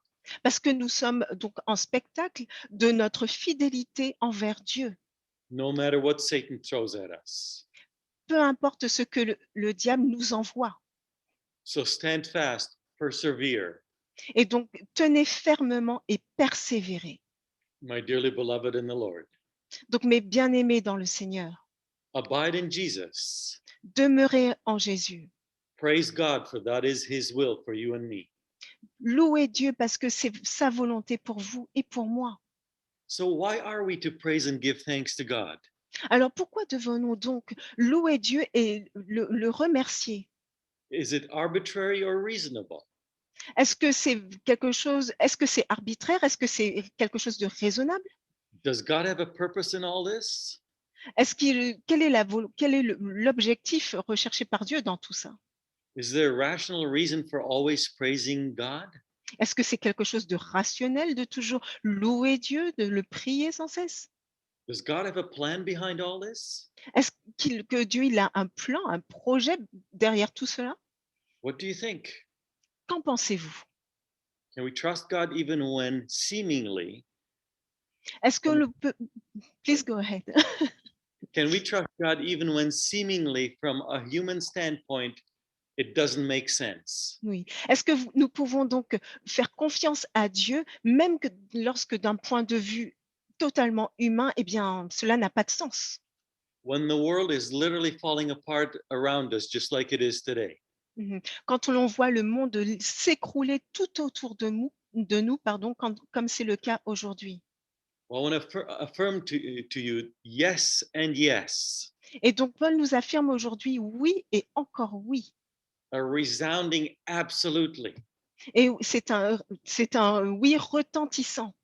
Parce que nous sommes donc en spectacle de notre fidélité envers Dieu. No matter what Satan throws at us. Peu importe ce que le diable nous envoie. So stand fast, persevere. Et donc, tenez fermement et persévérez. My dearly beloved in the Lord. Donc, mes bien-aimés dans le Seigneur, Abide in Jesus. demeurez en Jésus. Praise God, for that is his will for you and me. Louez Dieu parce que c'est sa volonté pour vous et pour moi. So why are we to praise and give thanks to God? Alors, pourquoi devons-nous donc louer Dieu et le remercier? Is it arbitrary or reasonable? Est-ce que c'est quelque chose, est-ce que c'est arbitraire? Est-ce que c'est quelque chose de raisonnable? Does God have a purpose in all this? Quel est l'objectif recherché par Dieu dans tout ça? Is there a rational reason for always praising God? Est-ce que c'est quelque chose de rationnel de toujours louer Dieu, de le prier sans cesse? Does God have a plan behind all this? Est-ce que Dieu il a un plan, un projet derrière tout cela? What do you think? Qu'en pensez-vous? Can we trust God even when seemingly? Est-ce que please go ahead. Can we trust God even when seemingly, from a human standpoint, it doesn't make sense? Oui. Est-ce que nous pouvons donc faire confiance à Dieu, même que lorsque d'un point de vue totalement humain, eh bien, cela n'a pas de sens? When the world is literally falling apart around us, just like it is today. Quand l'on voit le monde s'écrouler tout autour de nous, pardon, comme c'est le cas aujourd'hui. Well, I want to affirm to you, yes and yes. Et donc, Paul nous affirme aujourd'hui oui et encore oui. A resounding absolutely. Et c'est un oui retentissant.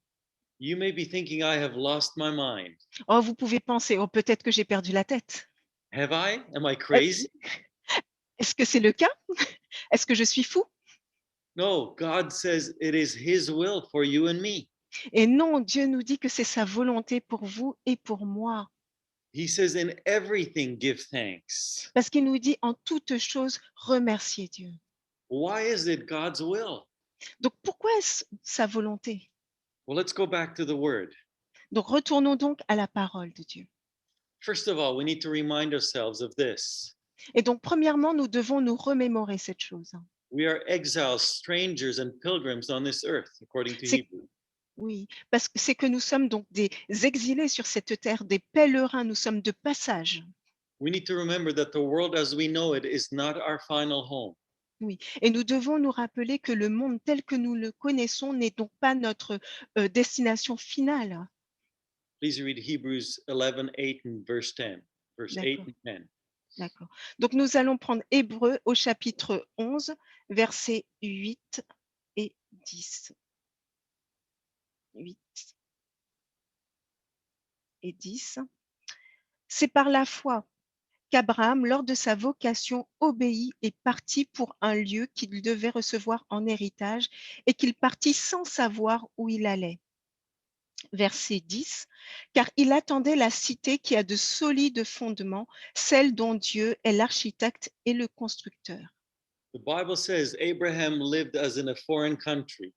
You may be thinking I have lost my mind. Oh, vous pouvez penser, oh, peut-être que j'ai perdu la tête. Have I? Am I crazy? Est-ce que c'est le cas? Est-ce que je suis fou? No, God says it is his will for you and me. Et non, Dieu nous dit que c'est sa volonté pour vous et pour moi. He says in everything give thanks. Parce qu'il nous dit en toutes choses, remercier Dieu. Why is it God's will? Donc, pourquoi est-ce sa volonté? Well, let's go back to the word. Donc, retournons donc à la parole de Dieu. First of all, we need to remind ourselves of this. Et donc, premièrement, nous devons nous remémorer cette chose. We are exiles, strangers, and pilgrims on this earth, according to C'est Hebrews. Oui, parce que c'est que nous sommes donc des exilés sur cette terre, des pèlerins, nous sommes de passage. We need to remember that the world as we know it is not our final home. Oui, et nous devons nous rappeler que le monde tel que nous le connaissons n'est donc pas notre destination finale. Please read Hebrews 11:8 and verse 10. Verse 8 D'accord, and 10. d'accord. Donc nous allons prendre Hébreux au chapitre 11, versets 8 et 10. 8 et 10. C'est par la foi qu'Abraham, lors de sa vocation, obéit et partit pour un lieu qu'il devait recevoir en héritage et qu'il partit sans savoir où il allait. Verset 10, car il attendait la cité qui a de solides fondements, celle dont Dieu est l'architecte et le constructeur. The Bible says Abraham lived as in a foreign country.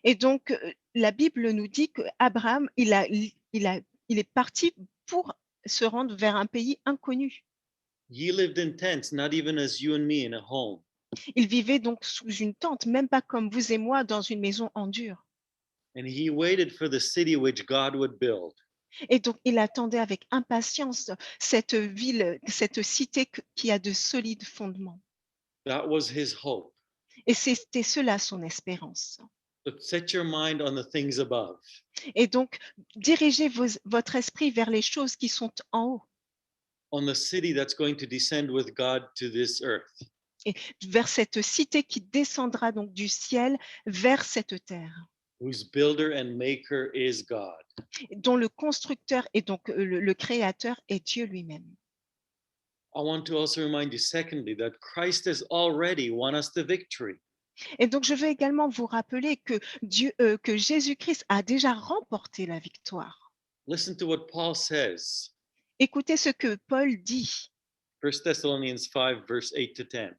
Et donc, la Bible nous dit qu'Abraham, il est parti pour se rendre vers un pays inconnu. He lived in tents, not even as you and me in a home. Il vivait donc sous une tente, même pas comme vous et moi dans une maison en dur. And he waited for the city which God would build. Et donc, il attendait avec impatience cette ville, cette cité qui a de solides fondements. That was his hope. Et c'était cela son espérance. But set your mind on the things above. Et donc, dirigez votre esprit vers les choses qui sont en haut, On the city that's going to descend with God to this earth. et vers cette cité qui descendra donc du ciel vers cette terre, Whose builder and maker is God. dont le constructeur et donc le créateur est Dieu lui-même. I want to also remind you, secondly, that Christ has already won us the victory. Et donc, je veux également vous rappeler que que Jésus-Christ a déjà remporté la victoire. Listen to what Paul says. Écoutez ce que Paul dit. 1 Thessalonians 5, verse 8 to 10.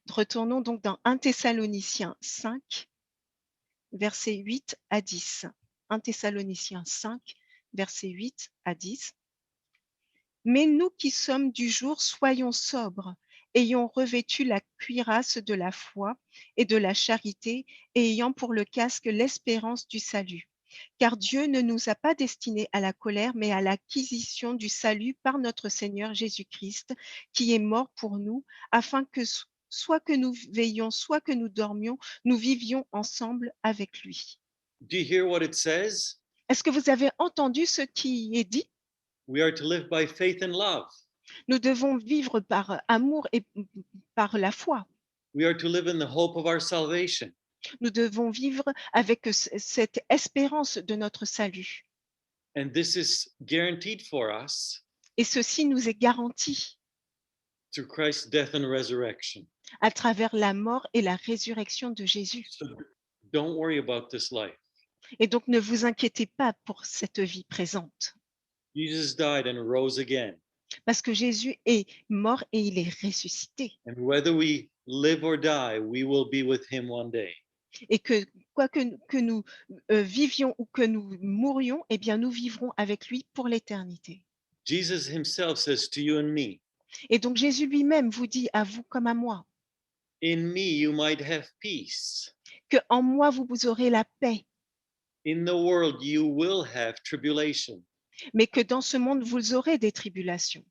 Retournons donc dans 1 Thessaloniciens 5, versets 8 à 10. 1 Thessaloniciens 5, versets 8 à 10. Mais nous qui sommes du jour, soyons sobres, ayant revêtu la cuirasse de la foi et de la charité, et ayant pour le casque l'espérance du salut. Car Dieu ne nous a pas destinés à la colère, mais à l'acquisition du salut par notre Seigneur Jésus-Christ, qui est mort pour nous, afin que soit que nous veillions, soit que nous dormions, nous vivions ensemble avec lui. Do you hear what it says? Est-ce que vous avez entendu ce qui est dit? We are to live by faith and love. Nous devons vivre par amour et par la foi. We are to live in the hope of our salvation. Nous devons vivre avec cette espérance de notre salut. And this is guaranteed for us Et ceci nous est garanti through Christ's death and resurrection. à travers la mort et la résurrection de Jésus. So don't worry about this life. Et donc, ne vous inquiétez pas pour cette vie présente, Jesus died and rose again. parce que Jésus est mort et il est ressuscité. And whether we live or die, we will be with him one day. Et que quoi que nous vivions ou que nous mourions, eh bien, nous vivrons avec lui pour l'éternité. Jesus himself says to you and me, Et donc, Jésus lui-même vous dit à vous comme à moi, in me you might have peace. que en moi, vous aurez la paix, In the world you will have tribulation. mais que dans ce monde, vous aurez des tribulations.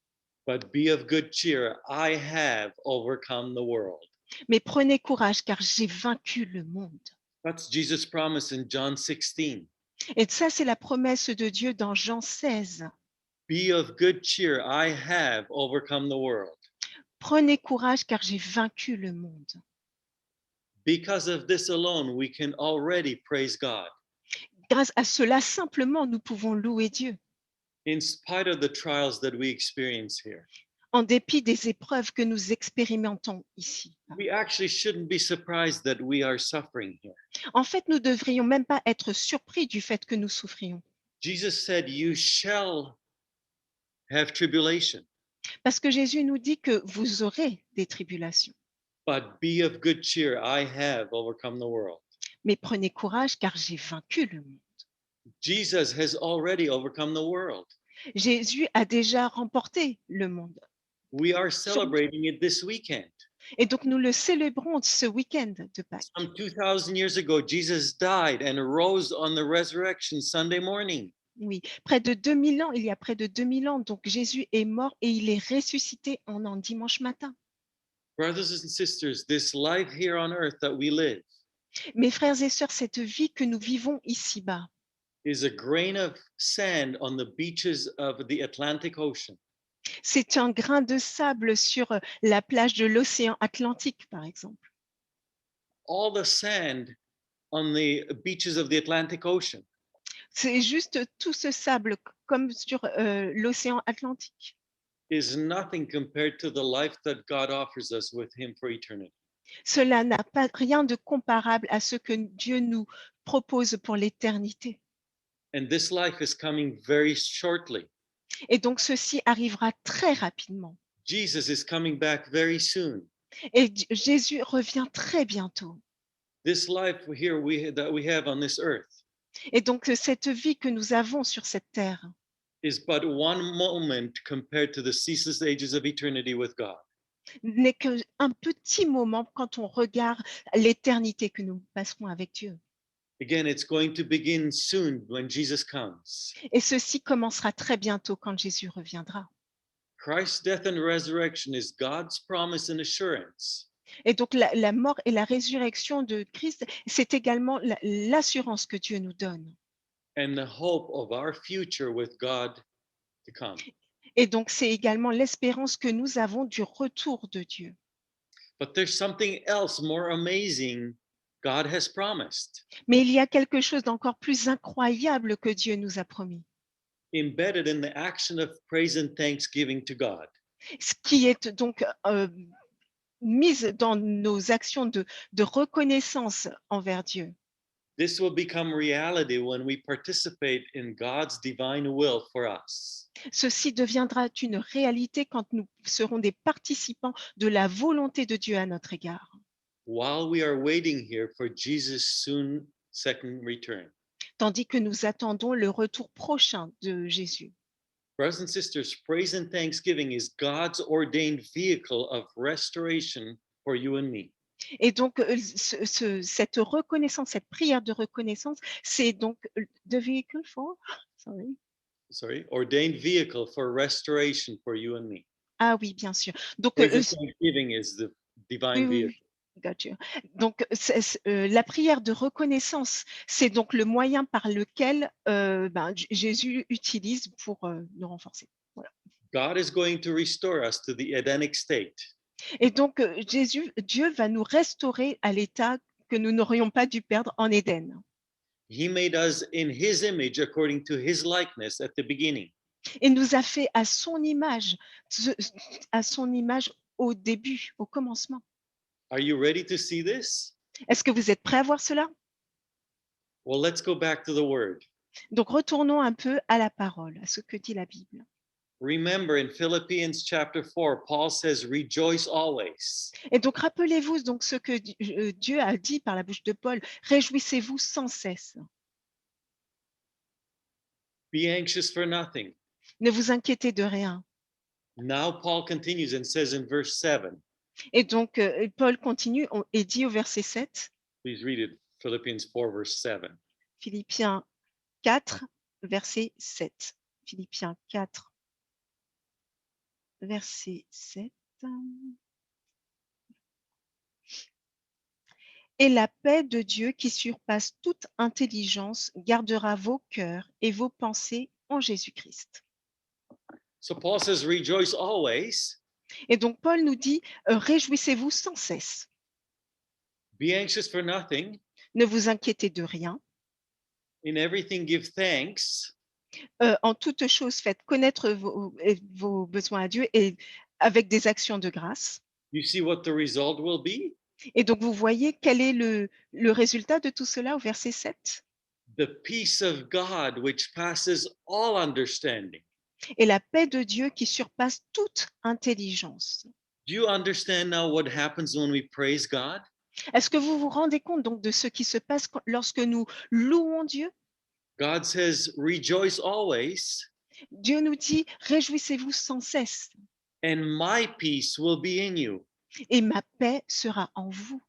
But be of good cheer. I have overcome the world. Mais prenez courage, car j'ai vaincu le monde. That's Jesus' promise in John 16. Et ça, c'est la promesse de Dieu dans Jean 16. Be of good cheer. I have overcome the world. Prenez courage, car j'ai vaincu le monde. Because of this alone, we can already praise God. Grâce à cela, simplement, nous pouvons louer Dieu, In spite of the trials that we experience here. en dépit des épreuves que nous expérimentons ici. We actually shouldn't be surprised that we are suffering here. En fait, nous ne devrions même pas être surpris du fait que nous souffrions. Jesus said, you shall have tribulation, Parce que Jésus nous dit que vous aurez des tribulations. but be of good cheer. I have overcome the world. Mais prenez courage, car j'ai vaincu le monde. Jesus has already overcome the world. Jésus a déjà remporté le monde. We are celebrating it this weekend. Et donc, nous le célébrons ce week-end de Pâques. Some 2,000 years ago, Jesus died and arose on the resurrection Sunday morning. Oui, près de 2000 ans, il y a près de 2000 ans, donc Jésus est mort et il est ressuscité en dimanche matin. Brothers and sisters, this life here on earth that we live Mes frères et sœurs, cette vie que nous vivons ici-bas is a grain of sand on the beaches of the Atlantic Ocean. c'est un grain de sable sur la plage de l'océan Atlantique, par exemple. All the sand on the beaches of the Atlantic Ocean C'est juste tout ce sable comme sur l'océan Atlantique. is nothing compared to the life that God offers us with Him for eternity. Cela n'a pas rien de comparable à ce que Dieu nous propose pour l'éternité. And this life is coming very shortly. Et donc, ceci arrivera très rapidement. Jesus is coming back very soon. Et Jésus revient très bientôt. This life here that we have on this earth Et donc, cette vie que nous avons sur cette terre is but one moment compared to the ceaseless ages of eternity with God. n'est qu'un petit moment quand on regarde l'éternité que nous passerons avec Dieu. Again, it's going to begin soon when Jesus comes. Et ceci commencera très bientôt quand Jésus reviendra. Christ's death and resurrection is God's promise and assurance Et donc, la mort et la résurrection de Christ, c'est également l'assurance que Dieu nous donne. and the hope of our future with God to come. Et donc, c'est également l'espérance que nous avons du retour de Dieu. But there's something else more amazing God has promised, Mais il y a quelque chose d'encore plus incroyable que Dieu nous a promis, embedded in the action of praise and thanksgiving to God. ce qui est donc mise dans nos actions de reconnaissance envers Dieu. This will become reality when we participate in God's divine will for us. Ceci deviendra une réalité quand nous serons des participants de la volonté de Dieu à notre égard, While we are waiting here for Jesus' soon second return. tandis que nous attendons le retour prochain de Jésus. Brothers and sisters, praise and thanksgiving is God's ordained vehicle of restoration for you and me. Et donc, cette reconnaissance, cette prière de reconnaissance, c'est donc the vehicle for, Ordained vehicle for restoration for you and me. Ah oui, bien sûr. Donc, Praise and thanksgiving is the divine vehicle. Gotcha. Donc, la prière de reconnaissance, c'est donc le moyen par lequel Jésus utilise pour nous renforcer. Voilà. God is going to restore us to the Edenic state. Et donc, Dieu va nous restaurer à l'état que nous n'aurions pas dû perdre en Éden. He made us in his image according to his likeness at the beginning. Et nous a fait à son image au début, au commencement. Are you ready to see this? Est-ce que vous êtes prêts à voir cela? Well, let's go back to the word. Donc, retournons un peu à la parole, à ce que dit la Bible. Remember in Philippians chapter 4, Paul says, rejoice always. Et donc, rappelez-vous donc ce que Dieu a dit par la bouche de Paul, réjouissez-vous sans cesse. Be anxious for nothing. Ne vous inquiétez de rien. Now Paul continues and says in verse 7. Et donc, Paul continue et dit au verset 7, Please read it, Philippians 4, verse 7. Philippiens 4, verset 7. Philippiens 4, verset 7. Et la paix de Dieu qui surpasse toute intelligence gardera vos cœurs et vos pensées en Jésus-Christ. So Paul says, rejoice always. Et donc, Paul nous dit, réjouissez-vous sans cesse. Be anxious for nothing. Ne vous inquiétez de rien. In everything, give thanks. En toute chose, faites connaître vos besoins à Dieu et avec des actions de grâce. You see what the result will be? Et donc, vous voyez quel est le résultat de tout cela au verset 7. The peace of God, which passes all understanding. Et la paix de Dieu qui surpasse toute intelligence. Do you understand now what happens when we praise God? Est-ce que vous vous rendez compte donc de ce qui se passe lorsque nous louons Dieu? God says, rejoice always. Dieu nous dit, réjouissez-vous sans cesse. and my peace will be in you, et ma paix sera en vous.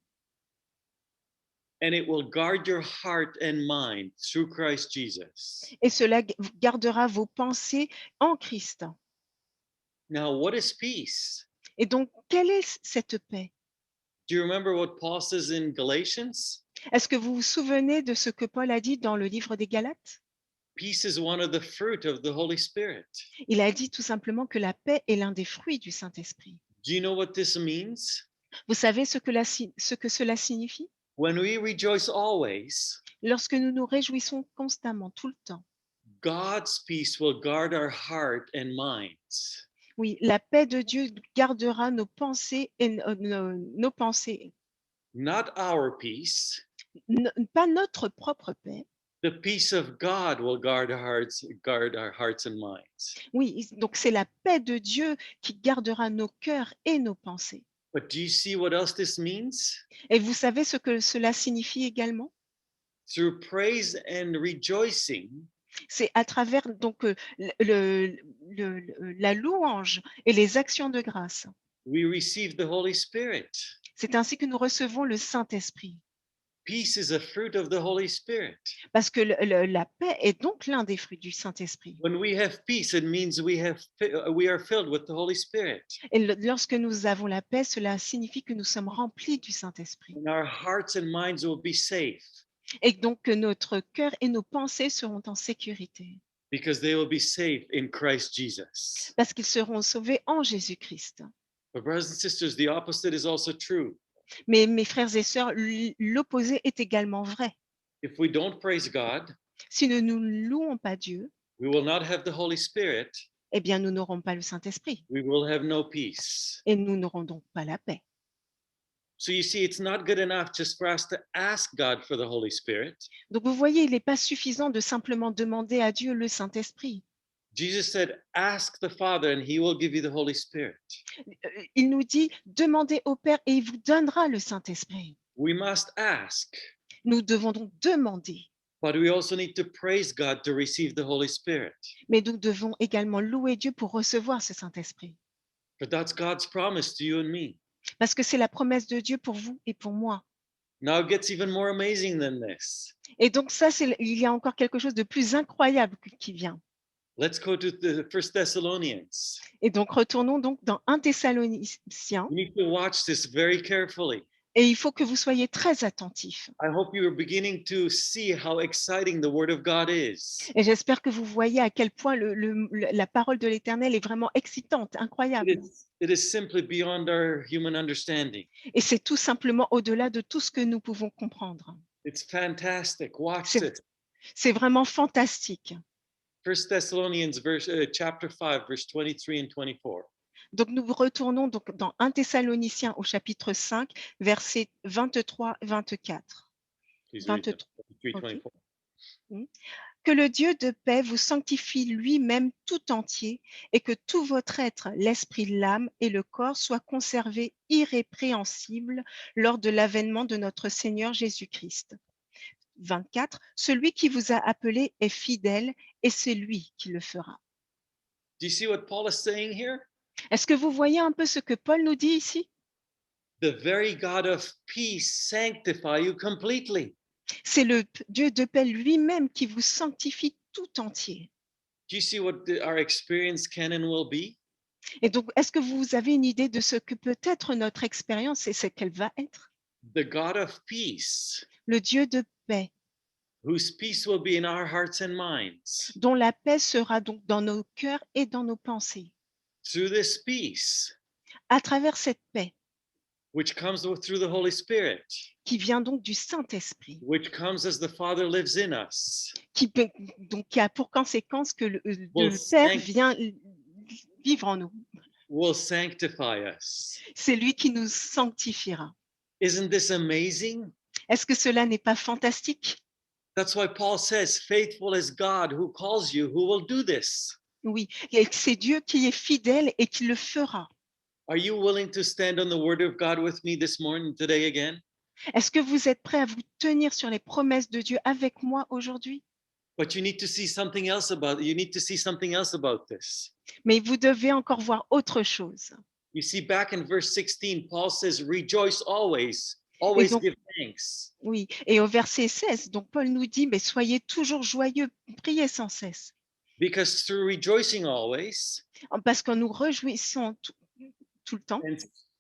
and it will guard your heart and mind through Christ Jesus. Et cela gardera vos pensées en Christ. Now, what is peace? Et donc, quelle est cette paix? Do you remember what Paul says in Galatians? Est-ce que vous vous souvenez de ce que Paul a dit dans le livre des Galates? Peace is one of the fruit of the Holy Spirit. Il a dit tout simplement que la paix est l'un des fruits du Saint-Esprit. Do you know what this means? Vous savez ce que cela signifie? When we rejoice always, Lorsque nous nous réjouissons constamment, tout le temps, God's peace will guard our heart and minds. oui, la paix de Dieu gardera nos pensées et nos pensées. Not our peace. Pas notre propre paix. The peace of God will guard our hearts and minds. Oui, donc c'est la paix de Dieu qui gardera nos cœurs et nos pensées. But do you see what else this means? Et vous savez ce que cela signifie également? Through praise and rejoicing, C'est à travers donc la louange et les actions de grâce. we receive the Holy Spirit. C'est ainsi que nous recevons le Saint-Esprit. Peace is a fruit of the Holy Spirit. Parce que la paix est donc l'un des fruits du Saint-Esprit. When we have peace, it means we are filled with the Holy Spirit. Et lorsque nous avons la paix, cela signifie que nous sommes remplis du Saint-Esprit. And our hearts and minds will be safe Et donc que notre cœur et nos pensées seront en sécurité. because they will be safe in Christ Jesus. Parce qu'ils seront sauvés en Jésus-Christ. But brothers and sisters, the opposite is also true. Mais mes frères et sœurs, l'opposé est également vrai. If we don't praise God, Si nous ne louons pas Dieu, we will not have the Holy Spirit. eh bien nous n'aurons pas le Saint-Esprit. We will have no peace. Et nous n'aurons donc pas la paix. So you see, it's not good enough just for us to ask God for the Holy Spirit. Donc vous voyez, il n'est pas suffisant de simplement demander à Dieu le Saint-Esprit. Jesus said, ask the Father and he will give you the Holy Spirit. Il nous dit, demandez au Père et il vous donnera le Saint-Esprit. We must ask, Nous devons donc demander, but we also need to praise God to receive the Holy Spirit. mais nous devons également louer Dieu pour recevoir ce Saint-Esprit. But that's God's promise to you and me. Parce que c'est la promesse de Dieu pour vous et pour moi. Now it gets even more amazing than this. Et donc ça, il y a encore quelque chose de plus incroyable qui vient. Let's go to the First Thessalonians. Et donc retournons donc dans 1 Thessaloniciens. You need to watch this very carefully. Et il faut que vous soyez très attentifs. I hope you are beginning to see how exciting the Word of God is. Et j'espère que vous voyez à quel point la parole de l'Éternel est vraiment excitante, incroyable. It is simply beyond our human understanding. Et c'est tout simplement au-delà de tout ce que nous pouvons comprendre. It's fantastic. Watch C'est it. c'est vraiment fantastique. First Thessalonians chapter 5, verse 23 and 24. Donc nous retournons donc dans 1 Thessaloniciens au chapitre 5, versets 23-24. Please read them. 23. 23, 24. Que le Dieu de paix vous sanctifie lui-même tout entier et que tout votre être, l'esprit, l'âme et le corps soient conservés irrépréhensibles lors de l'avènement de notre Seigneur Jésus-Christ. 24. Celui qui vous a appelé est fidèle et c'est lui qui le fera. Do you see what Paul is saying here? Est-ce que vous voyez un peu ce que Paul nous dit ici? The very God of peace sanctify you completely. C'est le Dieu de paix lui-même qui vous sanctifie tout entier. Do you see what our experience can and will be? Et donc, est-ce que vous avez une idée de ce que peut être notre expérience et ce qu'elle va être? The God of peace, Le Dieu de paix, whose peace will be in our hearts and minds. dont la paix sera donc dans nos cœurs et dans nos pensées. Through this peace, À travers cette paix which comes through the Holy Spirit, qui vient donc du Saint-Esprit, which comes as the Father lives in us, qui a pour conséquence que le Will Père sanct- vient vivre en nous. will sanctify us. C'est lui qui nous sanctifiera. Isn't this amazing? Est-ce que cela n'est pas fantastique? That's why Paul says, faithful is God who calls you, who will do this. Oui, et c'est Dieu qui est fidèle et qui le fera. Are you willing to stand on the word of God with me this morning, today again? Est-ce que vous êtes prêts à vous tenir sur les promesses de Dieu avec moi aujourd'hui? But you need to see something else about this. Mais vous devez encore voir autre chose. You see, back in verse 16, Paul says, rejoice always, Et always donc, give thanks. oui, et au verset 16, donc Paul nous dit, mais soyez toujours joyeux, priez sans cesse. Because through rejoicing always, Parce que nous réjouissons tout le temps,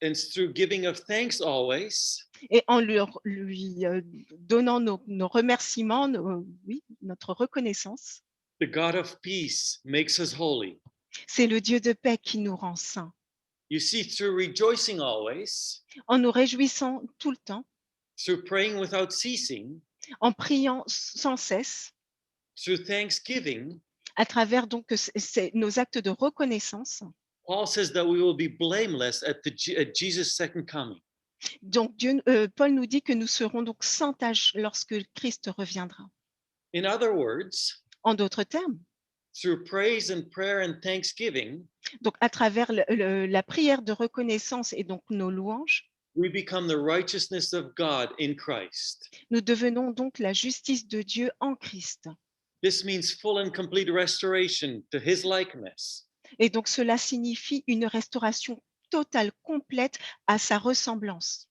and through giving of thanks always, et en lui donnant nos remerciements, oui, notre reconnaissance, the God of peace makes us holy. c'est le Dieu de paix qui nous rend saints. You see, through rejoicing always, En nous réjouissant tout le temps, through praying without ceasing, en priant sans cesse, through thanksgiving, à travers donc nos actes de reconnaissance. Paul says that we will be blameless at Jesus' second coming. Donc Paul nous dit que nous serons donc sans tache lorsque Christ reviendra. In other words, En d'autres termes, through praise and prayer and thanksgiving, donc à travers la prière de reconnaissance et donc nos louanges, we become the righteousness of God in Christ. nous devenons donc la justice de Dieu en Christ. This means full and complete restoration to his likeness. Et donc cela signifie une restauration totale, complète à sa ressemblance.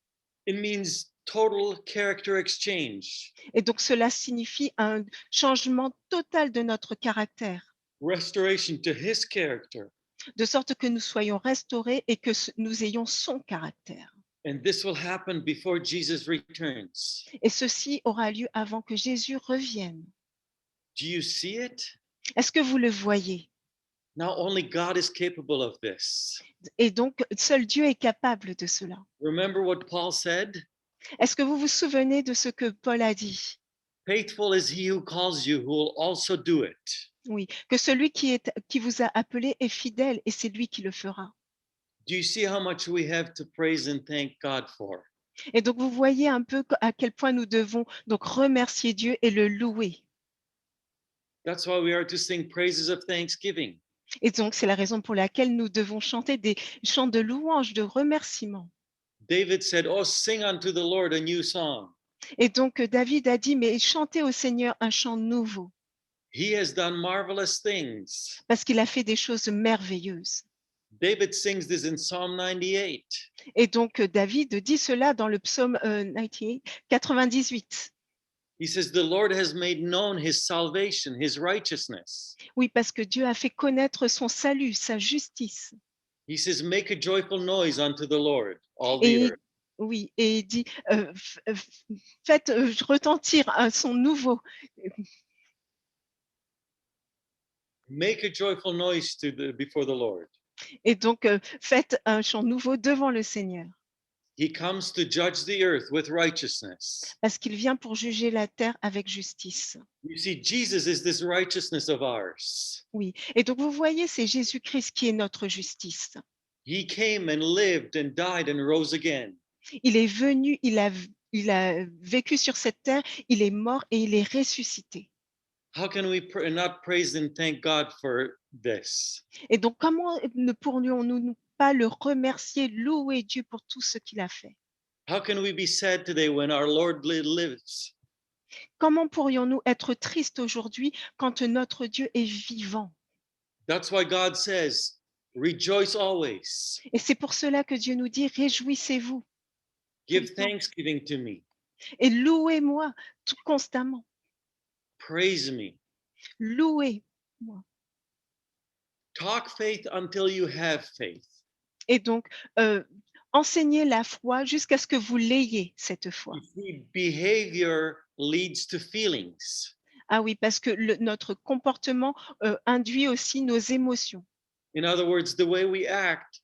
It means total character exchange, Et donc cela signifie un changement total de notre caractère, restoration to his character. de sorte que nous soyons restaurés et que nous ayons son caractère. And this will happen before Jesus returns. Et ceci aura lieu avant que Jésus revienne. Do you see it? Est-ce que vous le voyez? Now only God is capable of this. Et donc, seul Dieu est capable de cela. Remember what Paul said? Est-ce que vous vous souvenez de ce que Paul a dit? Faithful is he who calls you, who will also do it. Oui, que celui qui vous a appelé est fidèle et c'est lui qui le fera. Do you see how much we have to praise and thank God for? Et donc, vous voyez un peu à quel point nous devons donc remercier Dieu et le louer. That's why we are to sing praises of thanksgiving. Et donc, c'est la raison pour laquelle nous devons chanter des chants de louange, de remerciement. David said, oh, sing unto the Lord a new song. Et donc, David a dit, mais chantez au Seigneur un chant nouveau, He has done marvelous things. parce qu'il a fait des choses merveilleuses. David sings this in Psalm 98. Et donc, David dit cela dans le psaume 98. He says, the Lord has made known his salvation, his righteousness. Oui, parce que Dieu a fait connaître son salut, sa justice. He says, make a joyful noise unto the Lord, all the Et, earth. oui, et il dit, faites retentir un son nouveau. Make a joyful noise before the Lord. Et donc, faites un chant nouveau devant le Seigneur, He comes to judge the earth with righteousness. parce qu'il vient pour juger la terre avec justice. You see, Jesus is this righteousness of ours. Oui, et donc vous voyez, c'est Jésus-Christ qui est notre justice. He came and lived and died and rose again. Il est venu, il a vécu sur cette terre, il est mort et il est ressuscité. How can we not praise and thank God for this? Et donc, comment ne pourrions-nous pas le remercier, louer Dieu pour tout ce qu'il a fait? How can we be sad today when our Lord lives? Comment pourrions-nous être tristes aujourd'hui quand notre Dieu est vivant? That's why God says, rejoice always. Et c'est pour cela que Dieu nous dit, réjouissez-vous Give thanksgiving to me. et louez-moi tout constamment. Praise me. Louez-moi. Talk faith until you have faith. Et donc, enseignez la foi jusqu'à ce que vous l'ayez, cette foi. You see, behavior leads to feelings. Ah oui, parce que notre comportement induit aussi nos émotions. In other words, the way we act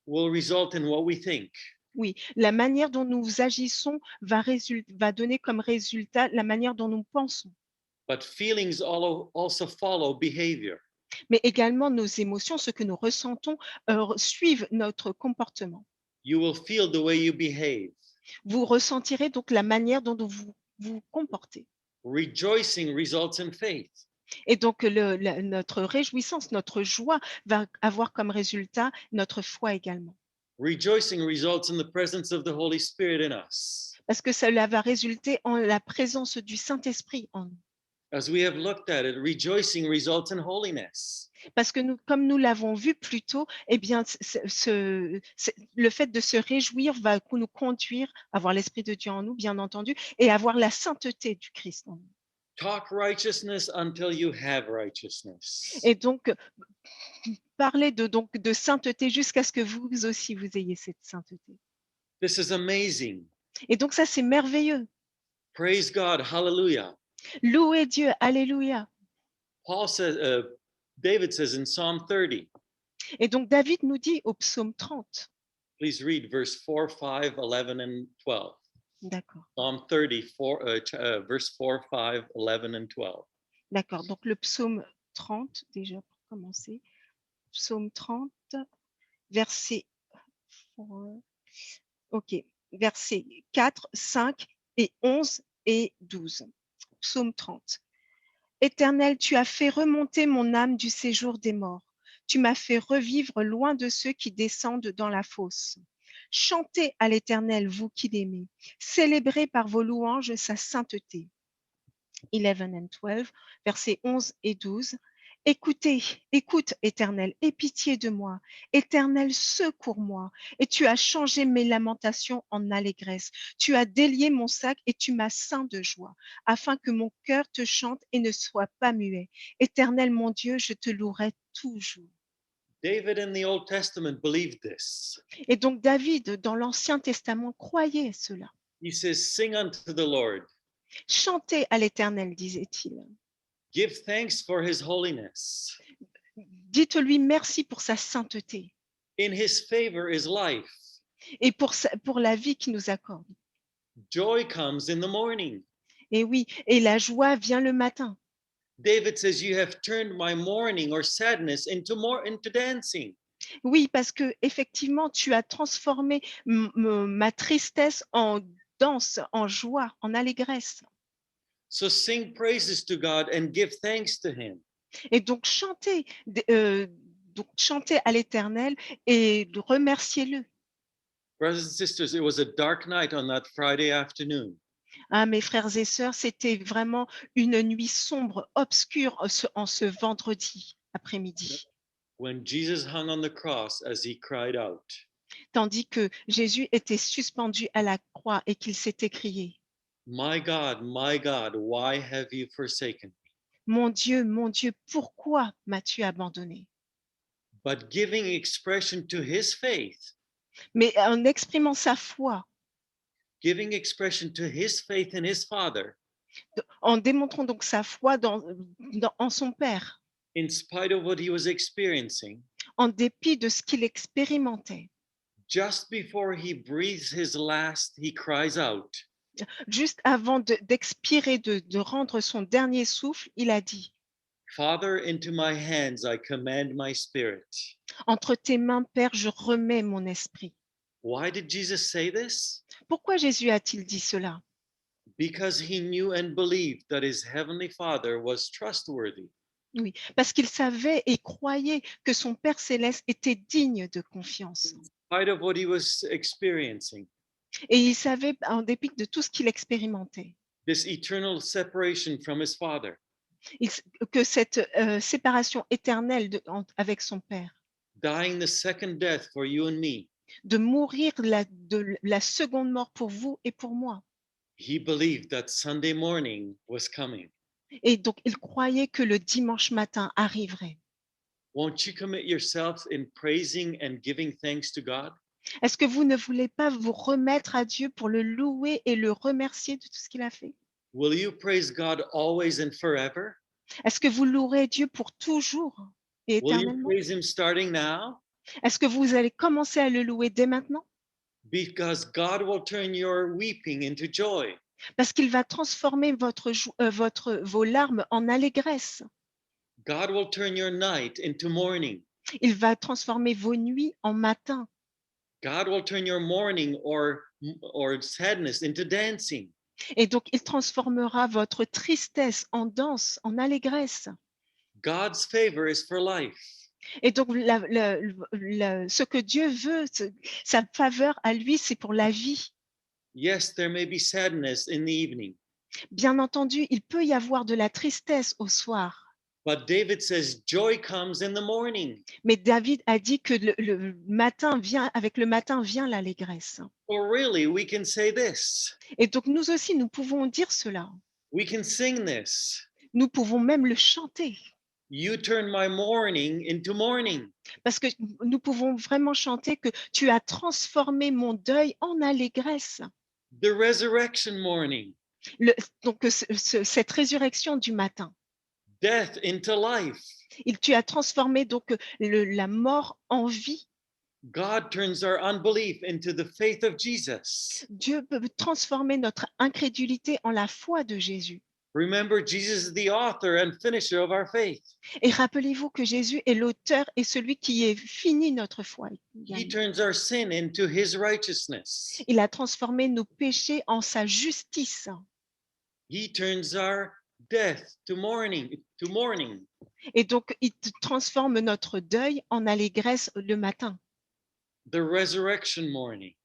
will result in what we think. Oui, la manière dont nous agissons va donner comme résultat la manière dont nous pensons. But feelings also follow behavior. Mais également nos émotions, ce que nous ressentons, suivent notre comportement. You will feel the way you behave. Vous ressentirez donc la manière dont vous vous comportez. Rejoicing results in faith. Et donc, notre réjouissance, notre joie va avoir comme résultat notre foi également. Rejoicing results in the presence of the Holy Spirit in us. Parce que cela va résulter en la présence du Saint-Esprit en nous. As we have looked at it, rejoicing results in holiness. Parce que nous, comme nous l'avons vu plus tôt, eh bien, le fait de se réjouir va nous conduire à avoir l'Esprit de Dieu en nous, bien entendu, et avoir la sainteté du Christ en nous. Talk righteousness until you have righteousness. Et donc, parlez de sainteté jusqu'à ce que vous aussi, vous ayez cette sainteté. This is amazing. Et donc, ça, c'est merveilleux. Praise God. Hallelujah. Louez Dieu. Alléluia. Paul says, David says in Psalm 30, Et donc, David nous dit au psaume 30. please read verse 4, 5, 11, and 12. D'accord. Psalm 30, verse 4, 5, 11, and 12. D'accord. Donc, le psaume 30, déjà pour commencer. Psaume 30, verset, ok, versets 4, 5 et 11 et 12. Psaume 30. Éternel, tu as fait remonter mon âme du séjour des morts. Tu m'as fait revivre loin de ceux qui descendent dans la fosse. Chantez à l'Éternel, vous qui l'aimez. Célébrez par vos louanges sa sainteté. 11 and 12, versets 11 et 12. Écoutez, écoute, Éternel, aie pitié de moi. Éternel, secours-moi. Et tu as changé mes lamentations en allégresse. Tu as délié mon sac et tu m'as ceint de joie, afin que mon cœur te chante et ne soit pas muet. Éternel, mon Dieu, je te louerai toujours. David in the Old Testament believed this. Et donc David, dans l'Ancien Testament, croyait cela. He says, sing unto the Lord. Chantez à l'Éternel, disait-il. Give thanks for his holiness. Dites-lui merci pour sa sainteté In his favor is life. et pour la vie qu'il nous accorde. Joy comes in the morning. Et oui, et la joie vient le matin. David says, you have turned my mourning or sadness into dancing. Oui, parce que effectivement, tu as transformé ma tristesse en danse, en joie, en allégresse. So sing praises to God and give thanks to him. Et donc chantez à l'Éternel et remerciez-le. Brothers and sisters, it was a dark night on that Friday afternoon. Ah, mes frères et sœurs, c'était vraiment une nuit sombre, obscure en ce vendredi après-midi. When Jesus hung on the cross as he cried out, Tandis que Jésus était suspendu à la croix et qu'il s'était crié, my God, why have you forsaken me? mon Dieu, pourquoi m'as-tu abandonné? But giving expression to his faith, Mais en exprimant sa foi, giving expression to his faith in his Father, en démontrant donc sa foi en son Père, in spite of what he was experiencing, en dépit de ce qu'il expérimentait. just before he breathes his last, he cries out, Juste avant d'expirer, de rendre son dernier souffle, il a dit, Father, into my hands I commend my spirit. entre tes mains, Père, je remets mon esprit. Why did Jesus say this? Pourquoi Jésus a-t-il dit cela? Because he knew and believed that his heavenly Father was trustworthy. Oui, parce qu'il savait et croyait que son Père céleste était digne de confiance. In spite of what he was experiencing, Et il savait, en dépit de tout ce qu'il expérimentait, this eternal separation from his Father, que cette séparation éternelle avec son Père, dying the second death for you and me, de mourir de la seconde mort pour vous et pour moi. he believed that Sunday morning was coming. Et donc, il croyait que le dimanche matin arriverait. Won't you commit yourselves in praising and giving thanks to God? Est-ce que vous ne voulez pas vous remettre à Dieu pour le louer et le remercier de tout ce qu'il a fait? Will you praise God always and forever? Est-ce que vous louerez Dieu pour toujours et Will you éternellement? praise him starting now? Est-ce que vous allez commencer à le louer dès maintenant? Because God will turn your weeping into joy. Parce qu'il va transformer vos larmes en allégresse. God will turn your night into morning. Il va transformer vos nuits en matin. God will turn your mourning or sadness into dancing. Et donc, il transformera votre tristesse en danse, en allégresse. God's favor is for life. Et donc, ce que Dieu veut, sa faveur à lui, c'est pour la vie. Yes, there may be sadness in the evening. Bien entendu, il peut y avoir de la tristesse au soir, but David says joy comes in the morning. mais David a dit que le matin vient, avec le matin vient l'allégresse. Or really, we can say this. Et donc nous aussi, nous pouvons dire cela. We can sing this. Nous pouvons même le chanter. You turn my mourning into morning. Parce que nous pouvons vraiment chanter que tu as transformé mon deuil en allégresse. The resurrection morning. Donc cette résurrection du matin, Death into life. tu as transformé donc la mort en vie. God turns our unbelief into the faith of Jesus. Dieu peut transformer notre incrédulité en la foi de Jésus. Remember, Jesus is the author and finisher of our faith. Et rappelez-vous que Jésus est l'auteur et celui qui est fini notre foi. He turns our sin into his righteousness. Il a transformé nos péchés en sa justice. He turns our death to mourning. Et donc, il transforme notre deuil en allégresse le matin. The resurrection morning.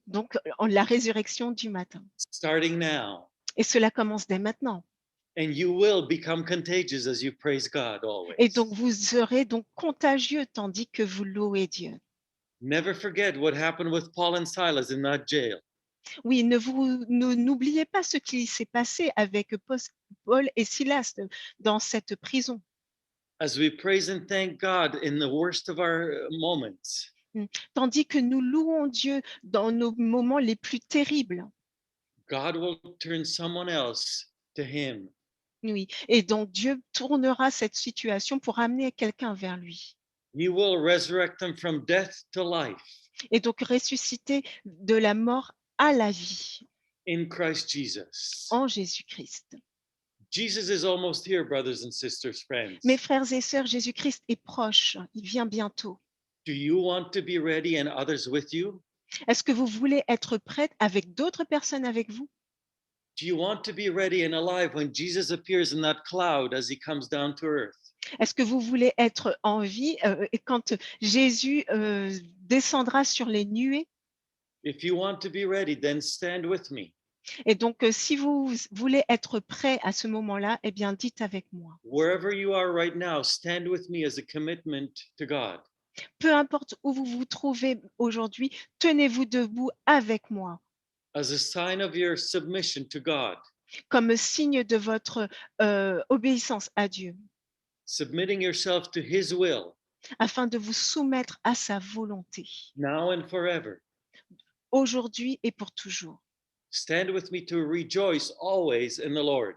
Donc, en la résurrection du matin. Starting now. Et cela commence dès maintenant. And you will become contagious as you praise God always. Et donc, vous serez donc contagieux tandis que vous louez Dieu. Never forget what happened with Paul and Silas in that jail. Oui, n'oubliez pas ce qui s'est passé avec Paul et Silas dans cette prison. As we praise and thank God in the worst of our moments. Tandis que nous louons Dieu dans nos moments les plus terribles. God will turn someone else to him. Oui, et donc Dieu tournera cette situation pour amener quelqu'un vers lui. He will resurrect them from death to life. Et donc ressusciter de la mort à la vie. In Christ Jesus. En Jésus-Christ. Jesus is almost here, brothers and sisters, friends. Mes frères et sœurs, Jésus-Christ est proche. Il vient bientôt. Do you want to be ready and others with you? Est-ce que vous voulez être prête avec d'autres personnes avec vous? Do you want to be ready and alive when Jesus appears in that cloud as he comes down to earth? Est-ce que vous voulez être en vie quand Jésus descendra sur les nuées? If you want to be ready, then stand with me. Et donc, si vous voulez être prêt à ce moment-là, eh bien, dites avec moi. Wherever you are right now, stand with me as a commitment to God. Peu importe où vous vous trouvez aujourd'hui, tenez-vous debout avec moi. As a sign of your submission to God. Comme signe de votre obéissance à Dieu. Submitting yourself to his will. Afin de vous soumettre à sa volonté. Now and forever. Aujourd'hui et pour toujours. Stand with me to rejoice always in the Lord.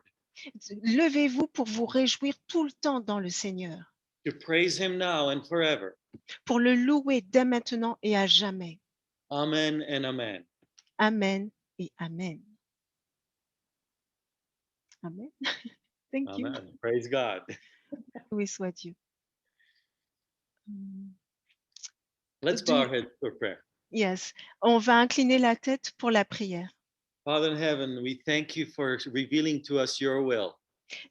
Levez-vous pour vous réjouir tout le temps dans le Seigneur. To praise him now and forever. Pour le louer dès maintenant et à jamais. Amen and amen. Amen et amen. Amen. Thank you. Amen. Praise God. Loué soit Dieu. Let's bow our heads for prayer. Yes. On va incliner la tête pour la prière. Father in heaven, we thank you for revealing to us your will.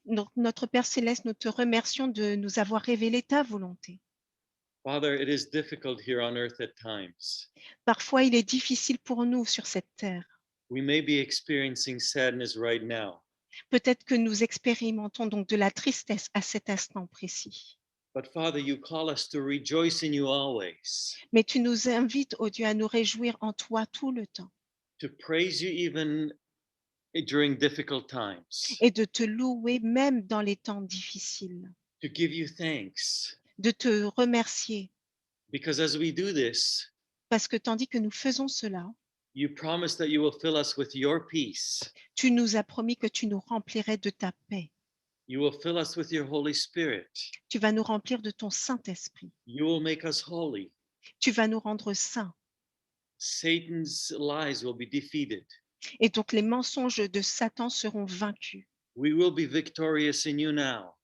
Donc, notre Père Céleste, nous te remercions de nous avoir révélé ta volonté. Father, it is difficult here on earth at times. Parfois, il est difficile pour nous sur cette terre. We may be experiencing sadness right now. Peut-être que nous expérimentons donc de la tristesse à cet instant précis. But Father, you call us to rejoice in you always. Mais tu nous invites, ô Dieu, à nous réjouir en toi tout le temps. To praise you even during difficult times. Et de te louer même dans les temps difficiles. To give you thanks. De te remercier. Because as we do this, parce que tandis que nous faisons cela, you promise that you will fill us with your peace. Tu nous as promis que tu nous remplirais de ta paix. You will fill us with your Holy Spirit. Tu vas nous remplir de ton Saint-Esprit. You will make us holy. Tu vas nous rendre saints. Satan's lies will be defeated. Et donc les mensonges de Satan seront vaincus. We will be victorious in you now.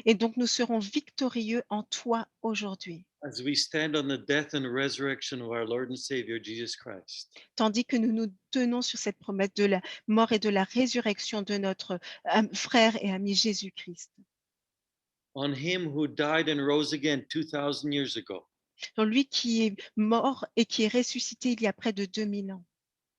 Et donc nous serons victorieux en toi aujourd'hui. As we stand on the death and resurrection of our Lord and Savior Jesus Christ. Tandis que nous nous tenons sur cette promesse de la mort et de la résurrection de notre frère et ami Jésus-Christ. On him who died and rose again 2000 years ago. Donc lui qui est mort et qui est ressuscité il y a près de 2000 ans.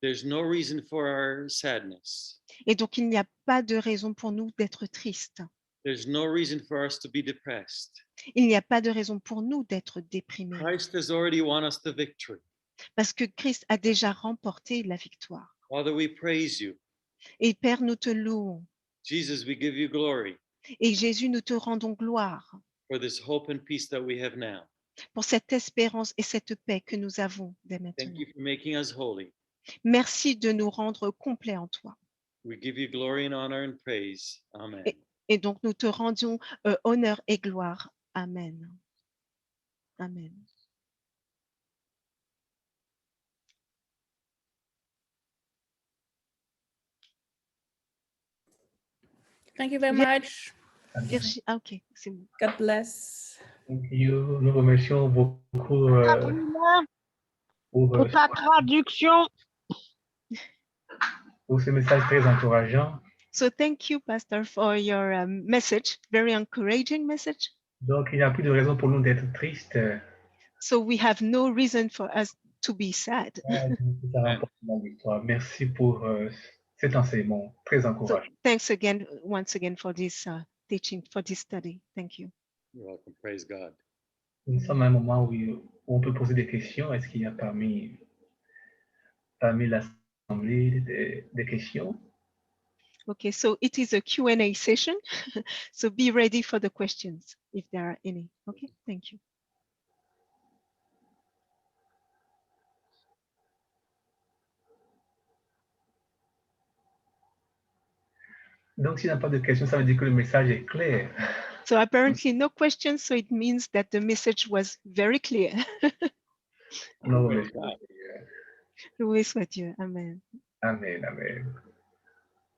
There's no reason for our sadness. Et donc, il n'y a pas de raison pour nous d'être tristes. There's no reason for us to be depressed. Il n'y a pas de raison pour nous d'être déprimés. Christ has already won us the victory. Parce que Christ a déjà remporté la victoire. Father, we praise you. Et Père, nous te louons. Jesus, we give you glory Et Jésus, nous te rendons gloire for this hope and peace that we have now. pour cette espérance et cette paix que nous avons dès Thank maintenant. you for making us holy. Merci de nous rendre complets en toi. We give you glory and honor and praise. Amen. Et donc, nous te rendons honneur et gloire. Amen. Amen. Thank you very much. Virginie, ah ok, c'est bon. God bless. Thank you. Nous remercions beaucoup Sabrina, pour ta traduction. pour ce message très encourageant. So thank you, Pastor, for your message, very encouraging message. Donc, il n'y a plus de raison pour nous d'être tristes. So we have no reason for us to be sad. Ça remporte la victoire. Merci pour cet enseignement très So encourageant. thanks again, once again, for this teaching, for this study. Thank you. You're welcome. Praise God. Nous sommes à un moment où on peut poser des questions. Est-ce qu'il y a parmi l'assemblée des questions? Okay, so it is a Q&A session. So be ready for the questions if there are any. Okay, thank you. Donc, s'il n'y a pas de questions, ça veut dire que le message est clair. So apparently no questions, so it means that the message was very clear. Nous Praise remercions. God. Loué soit Dieu. Amen. Amen, amen.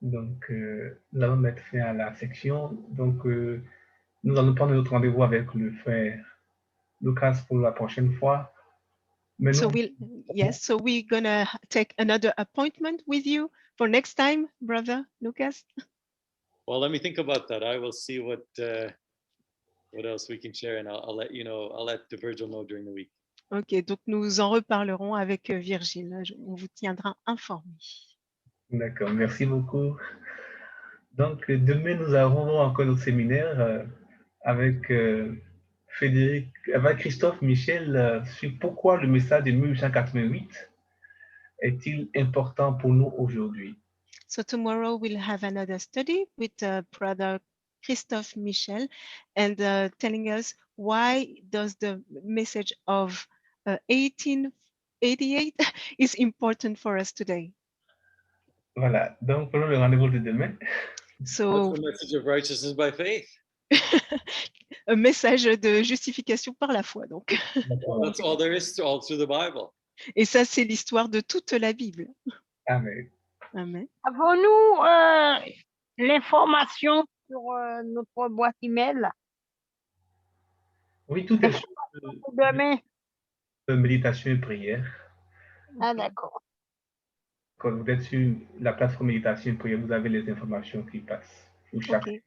Donc, nous allons mettre fin à la section. Donc, nous allons prendre notre rendez-vous avec le frère Lucas pour la prochaine fois. Mais So nous, so we're gonna take another appointment with you for next time, brother Lucas. Well, let me think about that. I will see what else we can share, and I'll let you know. I'll let Virgil know during the week. Ok, donc nous en reparlerons avec Virgile. On vous tiendra informé. d'accord, merci beaucoup. Donc, demain, nous aurons encore notre séminaire avec avec Christophe Michel sur pourquoi le message de 1888 est-il important pour nous aujourd'hui. So tomorrow we'll have another study with brother Christophe Michel and telling us why does the message of 1888 is important for us today. Voilà, donc prenons le rendez-vous de demain. So What's the message of righteousness by faith? un message de justification par la foi, donc. That's all there is to all through the Bible. Et ça, c'est l'histoire de toute la Bible. Amen. Amen. Avons-nous l'information sur notre boîte email Oui, tout est sur demain? méditation et prière. Ah, d'accord. Quand vous êtes sur la plateforme méditation et prière, vous avez les informations qui passent. Pour chaque... Okay.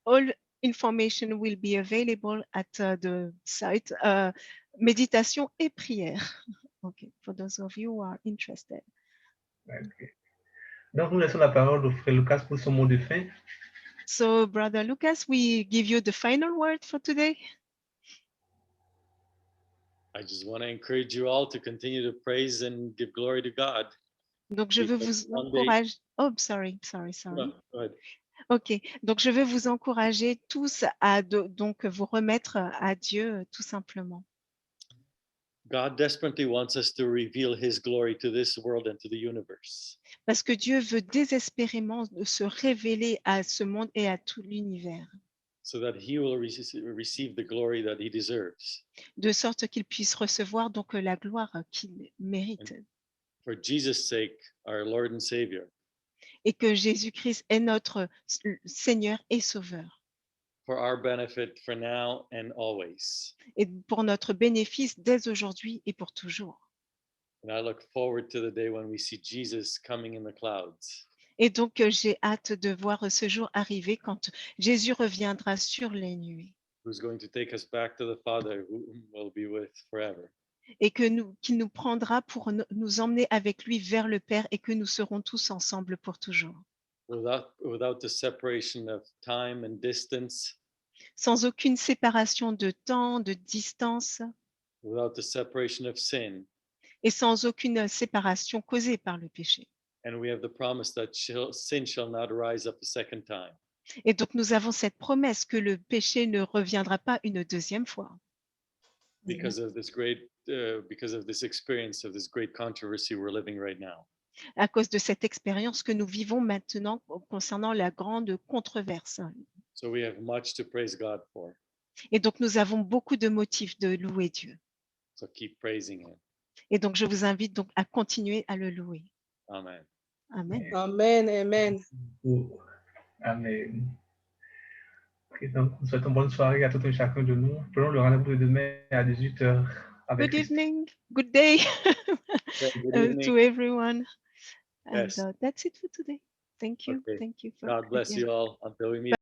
All information will be available at the site méditation et prière. Okay, for those of you who are interested. Okay. Donc, nous laissons la parole au frère Lucas pour son mot de fin. So, Brother Lucas, we give you the final word for today. I just want to encourage you all to continue to praise and give glory to God. Donc, je veux Because vous one day- encourager. Oh, sorry. No, go ahead. Ok, donc je vais vous encourager tous à donc vous remettre à Dieu tout simplement. God desperately wants us to reveal his glory to this world and to the universe. Parce que Dieu veut désespérément se révéler à ce monde et à tout l'univers, So that he will receive the glory that he deserves. de sorte qu'il puisse recevoir donc la gloire qu'il mérite. For Jesus' sake, our Lord and Savior, Et que Jésus-Christ est notre Seigneur et Sauveur. for our benefit for now and always. Et pour notre bénéfice dès aujourd'hui et pour toujours. And I look forward to the day when we see Jesus coming in the clouds. Et donc j'ai hâte de voir ce jour arriver quand Jésus reviendra sur les nuées. Who's going to take us back to the Father, who will be with forever. et qu'il nous prendra pour nous emmener avec lui vers le Père et que nous serons tous ensemble pour toujours. without the separation of time and distance, Sans aucune séparation de temps, de distance without the separation of sin. et sans aucune séparation causée par le péché. And we have the promise that sin shall not rise up a second time. Et donc nous avons cette promesse que le péché ne reviendra pas une deuxième fois. Because of this experience of this great controversy we're living right now. À cause de cette expérience que nous vivons maintenant concernant la grande controverse. So we have much to praise God for. Et donc nous avons beaucoup de motifs de louer Dieu. So keep praising Him. Et donc je vous invite donc à continuer à le louer. Amen. Amen. Amen. Amen. Oh, amen. Ok, donc, nous souhaitons bonne soirée à tout et chacun de nous. Prenons le rendez-vous de demain à 18h avec Good Christ. evening, good day Good evening. to everyone. Yes. And that's it for today. Thank you. Okay. Thank you. For God bless again. you all until we meet.